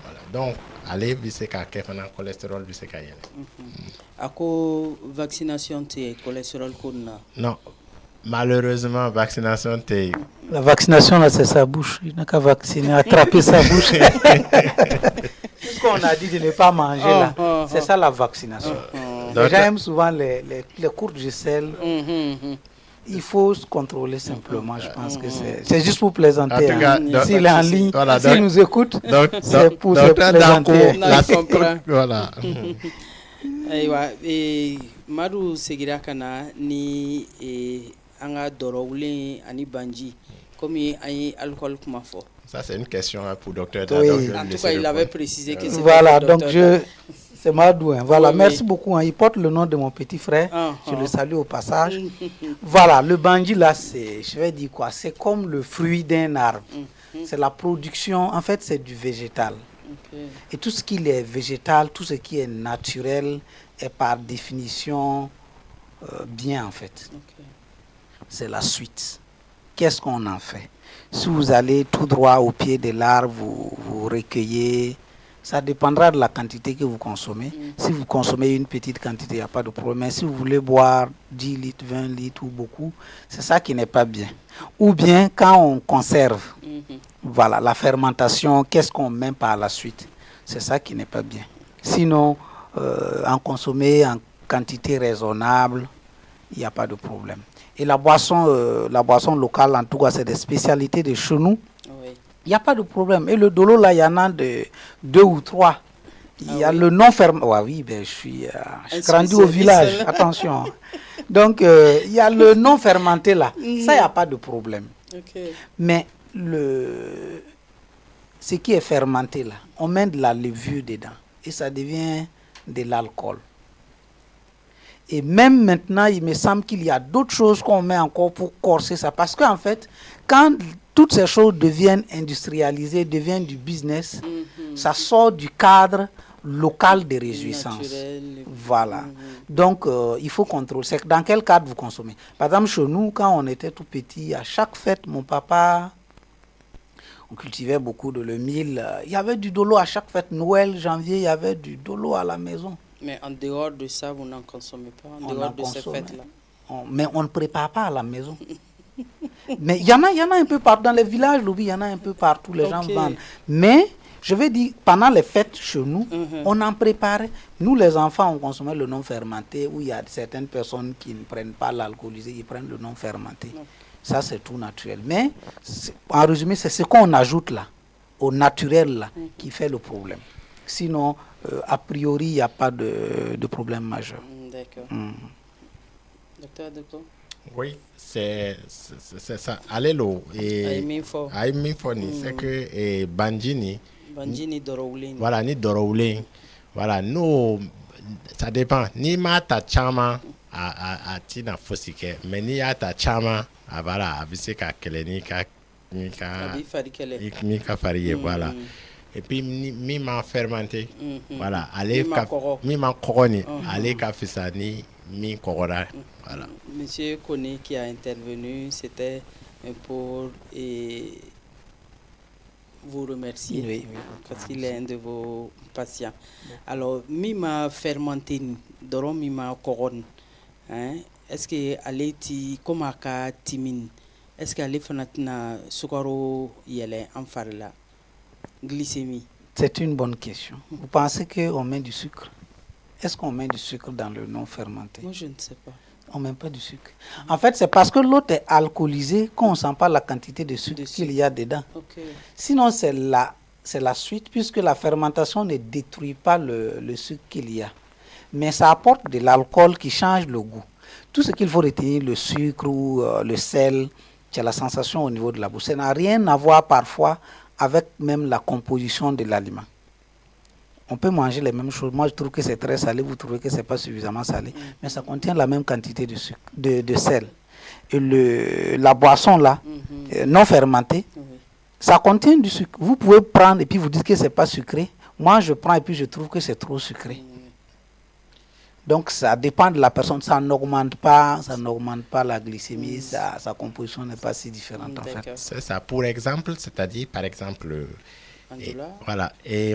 voilà donc ale bɛ se ka kɛ fana cholestérol bɛ se ka yɛlɛ. A ko vaccination tɛ yen cholestérol ko na. Non. Malheureusement, vaccination tɛ yen. La vaccination là c'est sa bouche, il n'a qu'à vacciner, attraper sa bouche. Tout ce qu'on a dit de ne pas manger là, c'est ça la vaccination. Les gens aiment souvent les cours de sel. Il faut se contrôler simplement, je pense que c'est juste pour plaisanter. S'il est en ligne, s'il nous écoute, c'est pour se plaisanter. Voilà. Ayiwa Madu segira kana ni an ka dɔrɔwulen ani banji comme an ye alcool kuma fɔ. Ça c'est une question pour docteur. En tout cas, il avait précisé que c'est voilà, donc c'est Madou. Hein. Voilà, oui, merci beaucoup. Hein. Il porte le nom de mon petit frère. Je le salue au passage. Voilà, le banji là, c'est, je vais dire quoi, c'est comme le fruit d'un arbre. C'est la production, en fait, c'est du végétal. Et tout ce qui est végétal, tout ce qui est naturel est par définition bien en fait. C'est la suite. Qu'est-ce qu'on en fait? Si vous allez tout droit au pied de l'arbre, vous recueillez Ça dépendra de la quantité que vous consommez. Si vous consommez une petite quantité, il n'y a pas de problème. Mais si vous voulez boire 10 litres, 20 litres ou beaucoup, c'est ça qui n'est pas bien. Ou bien quand on conserve, voilà, la fermentation, qu'est-ce qu'on met par la suite? C'est ça qui n'est pas bien. Sinon, en consommer en quantité raisonnable, il n'y a pas de problème. Et la boisson locale, en tout cas, c'est des spécialités de chez nous. Il n'y a pas de problème. Et le dolo, là, il y en a de 2 ou 3. Il y a le non fermenté. Ouais, oui, ben, je suis grandi au village. Attention. Donc, il y a le non fermenté, là. Ça, il n'y a pas de problème. Mais ce qui est fermenté, là, on met de la levure dedans. Et ça devient de l'alcool. Et même maintenant, il me semble qu'il y a d'autres choses qu'on met encore pour corser ça. Parce qu'en fait, quand toutes ces choses deviennent industrialisées, deviennent du business, ça sort du cadre local de réjouissance. Naturel. Voilà. Donc, il faut contrôler. C'est dans quel cadre vous consommez. Par exemple, chez nous, quand on était tout petit, à chaque fête, mon papa, on cultivait beaucoup de le mil. Il y avait du dolo à chaque fête. Noël, janvier, il y avait du dolo à la maison. Mais en dehors de ça, vous n'en consommez pas, en dehors de ces fêtes-là. Mais on ne prépare pas à la maison. Mais il y en a un peu partout. Dans les villages, il y en a un peu partout, les gens vendent. Mais, je vais dire, pendant les fêtes chez nous, on en préparait. Nous, les enfants, on consommait le non fermenté, où il y a certaines personnes qui ne prennent pas l'alcoolisé, ils prennent le non fermenté. Ça, c'est tout naturel. Mais, en résumé, c'est ce qu'on ajoute là, au naturel là, qui fait le problème. Sinon, a priori, il n'y a pas de problème majeur. D'accord. Docteur Adeko? Oui, c'est ça. Allélo. Aimifoni, c'est que Banjini Doroulin. Voilà, ni Doroulin. Voilà, nous, ça dépend. Ni mata chama a tina fosike, mais ni ata chama a voilà, avise ka keleni ka mika fariye, voilà. Et puis mi ma fermenté, voilà, allez mi ma coroni, allez ka fisani mi corona, voilà. Monsieur Koné qui a intervenu, c'était pour vous remercier parce qu'il est un de vos patients. Alors, mi ma fermenté, doron mi ma corona, hein? Est-ce que allez ti comme ka timine, est-ce que allez fanatina sukaro yele en farla? Glycémie. C'est une bonne question. Vous pensez qu'on met du sucre? Est-ce qu'on met du sucre dans le non fermenté? Moi, je ne sais pas. On ne met pas du sucre. En fait, c'est parce que l'autre est alcoolisé qu'on ne sent pas la quantité de sucre qu'il y a dedans. Sinon, c'est la suite, puisque la fermentation ne détruit pas le sucre qu'il y a. Mais ça apporte de l'alcool qui change le goût. Tout ce qu'il faut retenir, le sucre ou le sel, qui a la sensation au niveau de la bouche, ça n'a rien à voir parfois avec même la composition de l'aliment. On peut manger les mêmes choses. Moi, je trouve que c'est très salé, vous trouvez que ce n'est pas suffisamment salé, mais ça contient la même quantité de sucre, de sel. Et la boisson là, non fermentée, ça contient du sucre. Vous pouvez prendre et puis vous dites que ce n'est pas sucré. Moi, je prends et puis je trouve que c'est trop sucré. Donc, ça dépend de la personne. Ça n'augmente pas la glycémie. Sa composition n'est pas si différente en fait. C'est ça. Pour exemple, c'est-à-dire, par exemple, voilà. Et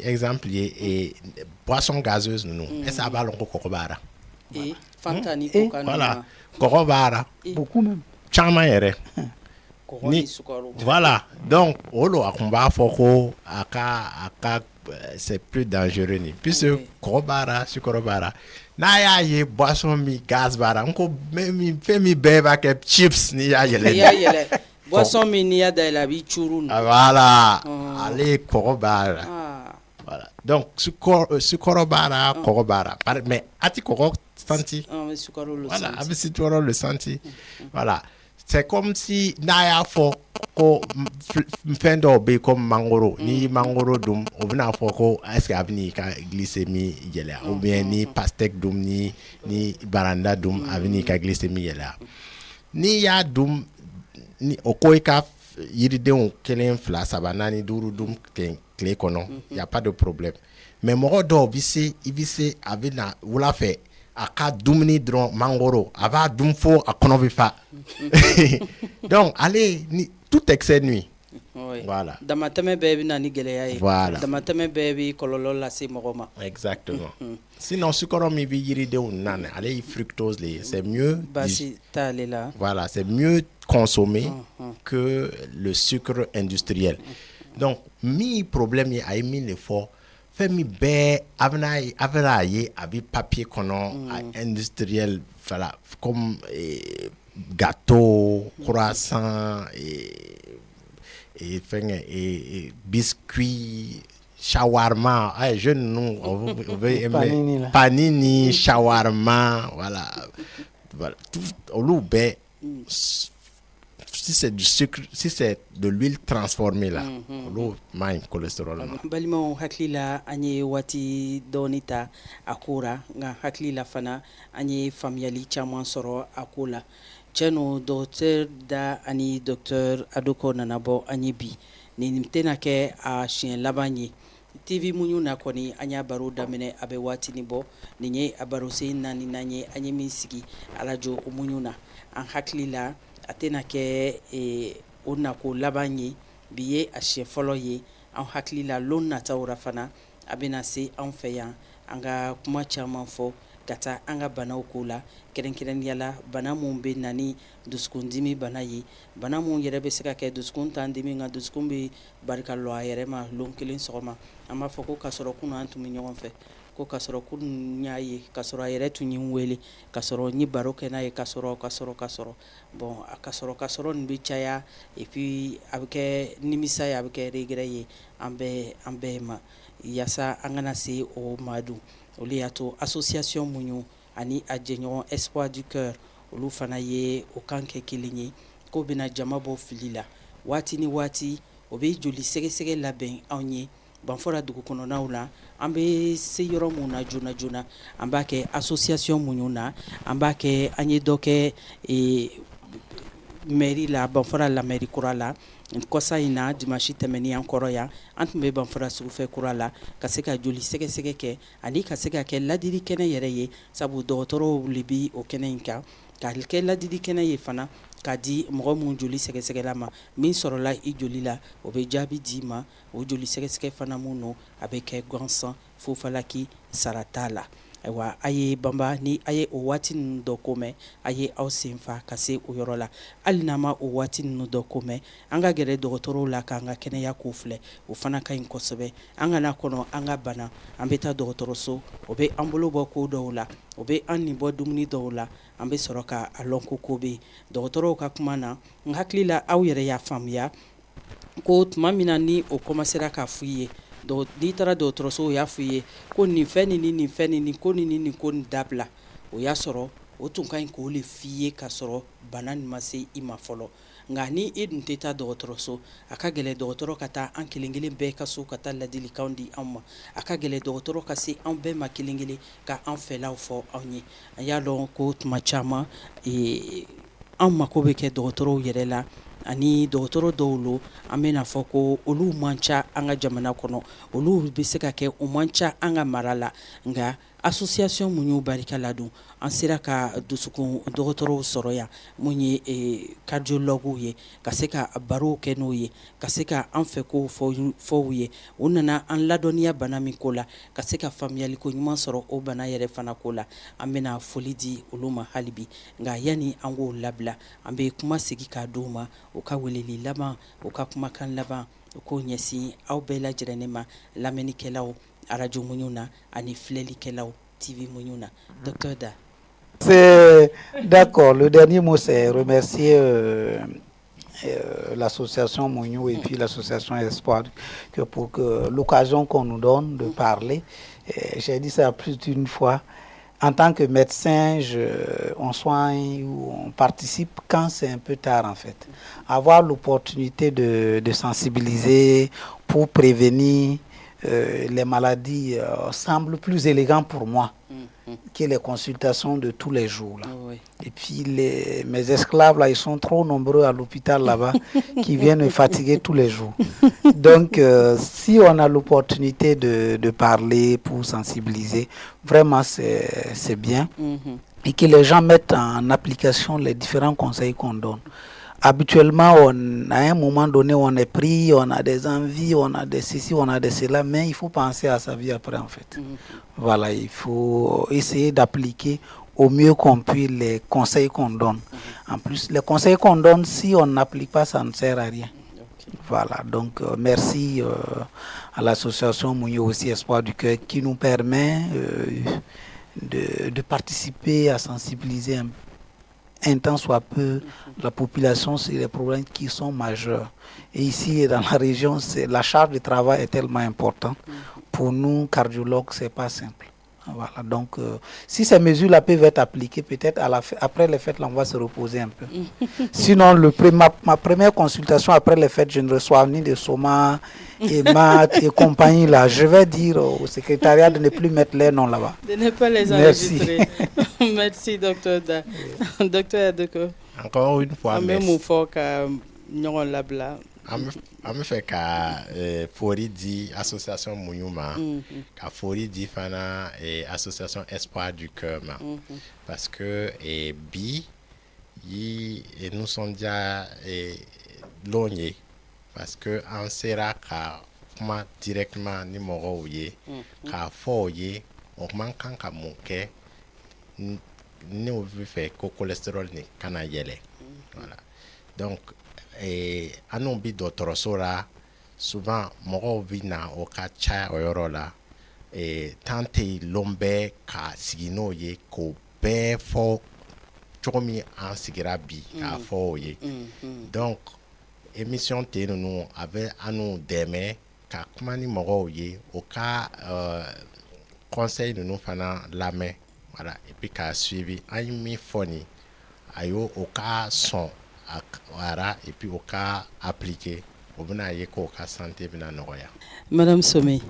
exemple, boisson gazeuse, nous. Et ça va l'onko kokobara. Et Fantani voilà. Kokobara. Beaucoup même. Chama yere. Voilà. Donc, olo akumba foko aka c'est plus dangereux ni puisque korobara sukorobara na ya ye boisson mi gaz bara onko mi fait mi beba ke chips ni ya yele boisson mi ni ya da la bi churun voilà allez korobara voilà donc sukorobara korobara mais ati koro senti voilà abi sukoro le senti voilà. C'est comme si naya foko fendo be comme mangoro ni mangoro dum obna foko est-ce que avni ka glycémie yela ou bien ni pastèque dum ni baranda dum avni ka glycémie yela ni ya dum ni okoika yiride on kelen fla sabanani duru dum clé kono y a pas de problème mais mo do bisi ibisi avina wula fait aka dumuni dron mangoro ava dumfo akonobifa donc allez tout excès nuit Voilà. Voilà. Exactement. Sinon, ce qu'on a mis fructose, c'est mieux. Voilà, c'est mieux consommé que le sucre industriel. Donc, mi problème y a mis l'effort. Fait mi bé avena papier kono industriel voilà comme gâteau, croissant et biscuits, shawarma. Jeune nous on veut aimer panini, shawarma, voilà. Tout au bé. Si c'est du sucre, si c'est de l'huile transformée là, l'eau même cholestérol. Balimo haklila anye wati donita akura nga haklila fana anye familiali chaman soro akula. Cheno docteur da ani docteur Adoko Nanabo anye bi ni nimtena ke a chien labanye. TV munyu na koni anya baro damene abe wati nibo ninye abaro se nani nanye anye misigi alajo munyu na an haklila atena ke ona ko labanye biye a chien folo ye an haklila lon na tawra fana abena se an feyan anga kuma chaman fo kata anga bana okula keren yala bana mun be nani duskun dimi bana yi bana mun yere be seka ke duskun tan dimi nga duskun be barka lo ayere ma lon kelen sogoma ama foko kasoro kuna antumi nyogon fe ko kasoro kun nyaayi kasoro ayere tunyi wele kasoro nyi baroke na ye kasoro bon kasoro nbi chaya et puis abke nimisa ya abke regret ye ambe ma yasa angana se o madu Oliato association munyu ani ajenyo espoir du cœur olu fana ye o kanke kilinyi ko bina jamabo filila wati ni wati obe joli sege laben anye banfora dugu kono naula ambe se yoro muna juna ambake association munyu na ambake anye doke mairie la banfora la mairie kurala kosa ina dimanche temeni ankoro ya antme banfora sufe kurala kaseka joli sege ke ani kaseka ke ladiri kene yere ye sabu doctoro libi o kene inka kalke ladiri kene ye fana kadi mogo mun joli sege la ma min sorola I joli la o be jabi dima o joli sege fana muno abeke gwansan fofalaki saratala ewa aye bamba ni aye o wati ndo kome aye aw senfa kase o yorola alinama o wati ndo kome anga gere dogotoro la kanga kene ya kufle o fana kain kosobe anga na kono anga bana ambeta dogotoro so obe ambulo boko dowla obe anni bodumni dowla ambe soroka alonko kobe dogotoro ka kumana ngaklila aw yere ya famya ko tmamina ni o komasera ka fuye do ditara do troso ya fuye ko ni feni ni ko ni ko dabla o ya soro o tun kan ko le fiye ka soro banan mase ima folo ngani edun teta do troso aka gele do toro kata an kilingile be ka so kata ladili kaundi amma aka gele do toro ka se an be ma kilingile ka an fela fo anyi ya don ko tuma chama an makobe ke do toro yerela ani dogotoro dowlo amena foko olu mancha anga jamana kono olu be se ka ke o mancha anga marala nga association munyu barika ladu an sera ka dusukun dogotoro soroya munye cardiologue ye ka se ka baro ke no ye ka se ka an fe ko fo ye onana an ladoniya bana min kola ka se ka familiali ko nyuma soro o bana yere fana kola amena folidi uluma halibi nga yani ango labla ambe kuma sigi ka doma o ka weleli laban o ka kuma kan laban ko nyesi aw bela jirenema lamenikelaw radio munyuna ani fleli kelaw TV munyuna docteur Da. C'est d'accord, le dernier mot c'est remercier l'association Mouniou et puis l'association Espoir pour l'occasion qu'on nous donne de parler. J'ai dit ça plus d'une fois. En tant que médecin, on soigne ou on participe quand c'est un peu tard en fait. Avoir l'opportunité de sensibiliser pour prévenir les maladies semble plus élégant pour moi que les consultations de tous les jours. Là. Oh oui. Et puis mes esclaves, là, ils sont trop nombreux à l'hôpital là-bas qui viennent me fatiguer tous les jours. Donc, si on a l'opportunité de parler pour sensibiliser, vraiment, c'est bien. Et que les gens mettent en application les différents conseils qu'on donne. habituellement, à un moment donné, on est pris, on a des envies, on a des ceci, on a des cela, mais il faut penser à sa vie après, en fait. Voilà, il faut essayer d'appliquer au mieux qu'on puisse les conseils qu'on donne. En plus, les conseils qu'on donne, si on n'applique pas, ça ne sert à rien. Voilà, donc merci à l'association Mounio aussi Espoir du Cœur qui nous permet de participer à sensibiliser un temps soit peu la population sur les problèmes qui sont majeurs. Et ici, dans la région, la charge de travail est tellement importante. Pour nous, cardiologues, ce n'est pas simple. Voilà, donc si ces mesures-là peuvent être appliquées, peut-être après les fêtes, là, on va se reposer un peu. Sinon, ma première consultation après les fêtes, je ne reçois ni de Soma et Math et compagnie là. Je vais dire au secrétariat de ne plus mettre les noms là-bas. De ne pas les enregistrer. Merci, docteur Da. Docteur Adeko. Encore une fois, merci. Ame fait ka fori di association Mouniouma, ka fori di fana association Espoir du Cœur ma, parce que bi nous sommes déjà lognés, parce que on sera ka kuma directement ni moro ye, ka foye on manque ka monke ni on veut faire ko cholestérol ni kana yele, voilà. Donc anon bi dɔgɔtɔrɔso la souvent mɔgɔw bi na o ka ca o yɔrɔ la temps tɛ yen lɔn bɛ ka sigi n'o ye k'o bɛɛ fɔ cogo min an sigira bi k'a fɔ o ye donc émission tɛ ninnu a bɛ an n'u dɛmɛ ka kuma ni mɔgɔw ye o ka conseil ninnu fana lamɛn voilà et puis k'a suivi an ye min fɔ nin a y'o o ka sɔn voilà, et puis au cas appliqué au cas santé bina noya. Madame Somé,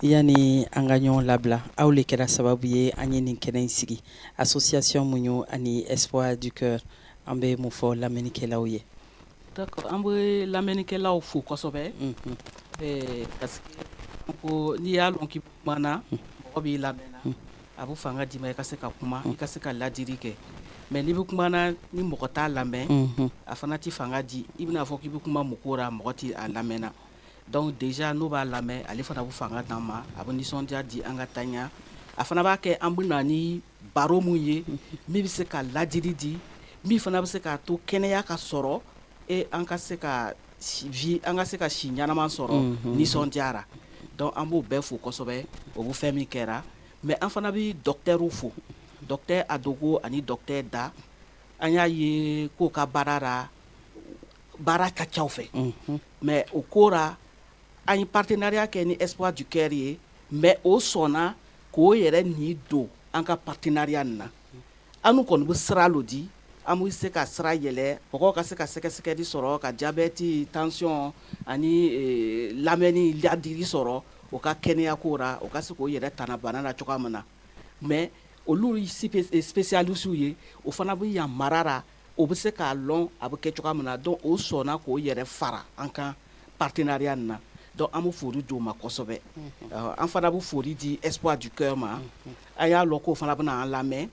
yani anganyon labla aule kera sababu ye anyeni kena sigi association Mounio ani Espoir du Cœur ambe mufo lamenike laoye. D'accord, ambe lamenike lao fu kosobe parce que ni ya lonki mana obi lamena abu fanga dima ka se ka kuma ka se ka ladirike. Mais ni bukumana ni mokota lamé a fana ti fanga di ibna fo ki bukuma mukora mokoti a lamena donc déjà nous ba lamé ale fana bu fanga dama aboni sondia di anga tanya a fana ba ke ambuna ni baro muye mi bi se ka ladiri di mi fana bi se ka to kenya ka soro et anga se ka vie anga se ka shinyana man soro ni sondiara donc ambo be fo kosobe o bu femi kera mais en fana bi docteur ou fo docteur Adogo ani docteur Da anya ye ko ka barara baraka chaufe mais au kora ani partenariat ke ni Espoir du Cœur mais au sona ko yere ni do anka partenariat na anu kon bu sra lodi amu se ka sra yele poko ka se ka seke di soro ka diabète tension ani lameni ladiri soro o ka kenya kora o ka se ko yere tana banana chokamana mais olu spécialiste ye o fana bi ya marara o bi se ka lon a bi kɛ cogoya min na donc o sɔnna k'o yɛrɛ fara an ka partenariat na donc an bɛ foli d'o ma kosɛbɛ an fana bɛ foli di Espoir du Cœur ma an y'a lɔn k'o fana bɛna an lamɛn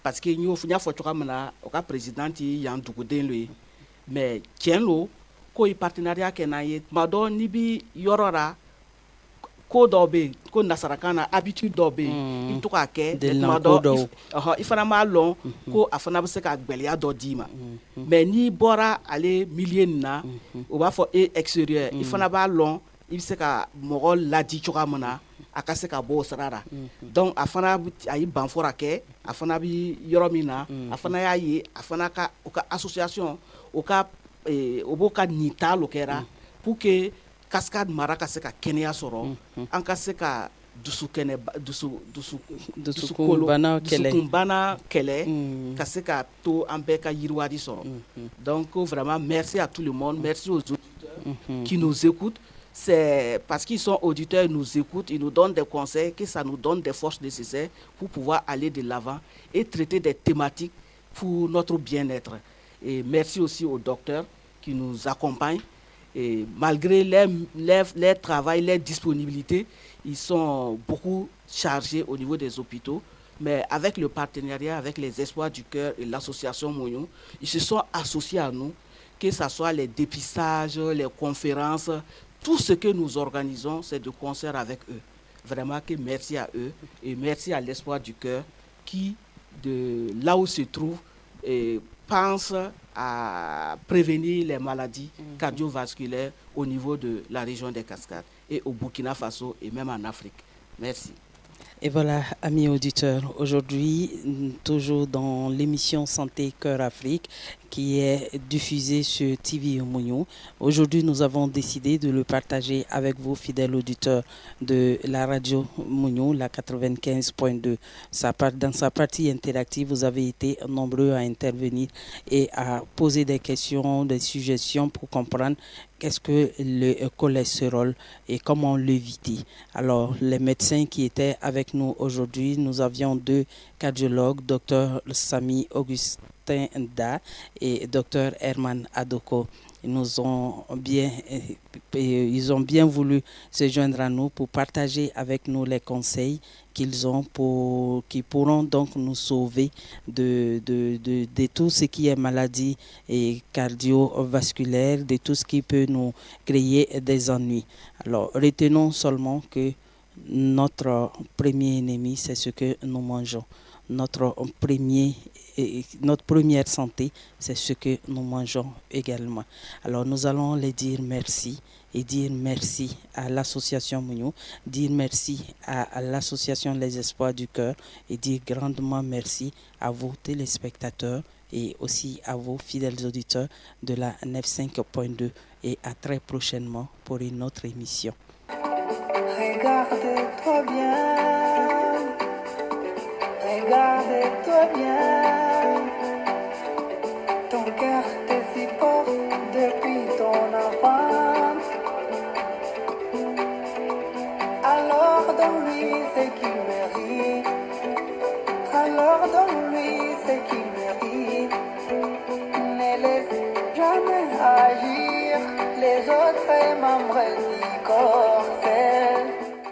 parce que n y'a fɔ cogoya min na o ka président ye yan duguden lo ye mais tiɲɛ lo k'o ye partenariat kɛ n'an ye tuma dɔ n'i bi yɔrɔ la ko dɔ bɛ yen ko nasarakan na habitude dɔ bɛ yen i bɛ to k'a kɛ tuma dɔ i fana b'a lɔn ko a fana bɛ se ka gɛlɛya dɔ d'i ma mais n'i bɔra ale milieu nin na o b'a fɔ extérieur i fana b'a lɔn i bɛ se ka mɔgɔ ladi cogoya min na a ka se ka bɔ o sira la donc a fana a ye banfora kɛ a fana bɛ yɔrɔ min na a fana y'a ye a fana ka o ka association o b'o ka nin taalo kɛra pour que Cascade mara ka se ka kɛnɛya sɔrɔ an ka se ka dusukunbana kɛlɛ ka se ka to an bɛɛ ka yiriwadi sɔrɔ donc vraiment merci à tout le monde merci aux auditeurs qui nous écoutent c'est parce qu'ils sont auditeurs, ils nous écoutent, ils nous donnent des conseils, que ça nous donne des forces nécessaires pour pouvoir aller de l'avant et traiter des thématiques pour notre bien-être. Et merci aussi aux docteurs qui nous accompagnent. Et malgré leur travail, leur disponibilité, ils sont beaucoup chargés au niveau des hôpitaux. Mais avec le partenariat avec les Espoirs du Cœur et l'association Mounio, ils se sont associés à nous, que ce soit les dépistages, les conférences, tout ce que nous organisons, c'est de concert avec eux. Vraiment que merci à eux et merci à l'Espoir du Cœur qui, de là où se trouve, pense à prévenir les maladies cardiovasculaires au niveau de la région des Cascades et au Burkina Faso et même en Afrique. Merci. Et voilà, amis auditeurs, aujourd'hui, toujours dans l'émission Santé Cœur Afrique, qui est diffusée sur TV Omoniou. Aujourd'hui, nous avons décidé de le partager avec vous, fidèles auditeurs de la radio Omoniou, la 95.2. Dans sa partie interactive, vous avez été nombreux à intervenir et à poser des questions, des suggestions pour comprendre qu'est-ce que le cholestérol et comment l'éviter. Alors, les médecins qui étaient avec nous aujourd'hui, nous avions 2 cardiologues, Dr Sami Augustin Da et Dr Herman Adoko. Ils ont bien voulu se joindre à nous pour partager avec nous les conseils qu'ils ont qui pourront donc nous sauver de tout ce qui est maladie et cardiovasculaire, de tout ce qui peut nous créer des ennuis. Alors, retenons seulement que notre premier ennemi, c'est ce que nous mangeons. Notre première santé, c'est ce que nous mangeons également. Alors nous allons les dire merci et dire merci à l'association Mouniou, dire merci à l'association Les Espoirs du Cœur et dire grandement merci à vos téléspectateurs et aussi à vos fidèles auditeurs de la 95.2 et à très prochainement pour une autre émission. Regarde-toi bien. Regarde-toi bien, ton cœur te supporte depuis ton enfance. Alors donne-lui ce qu'il mérite, alors donne-lui ce qu'il mérite. Ne laisse jamais agir les autres membres du corps.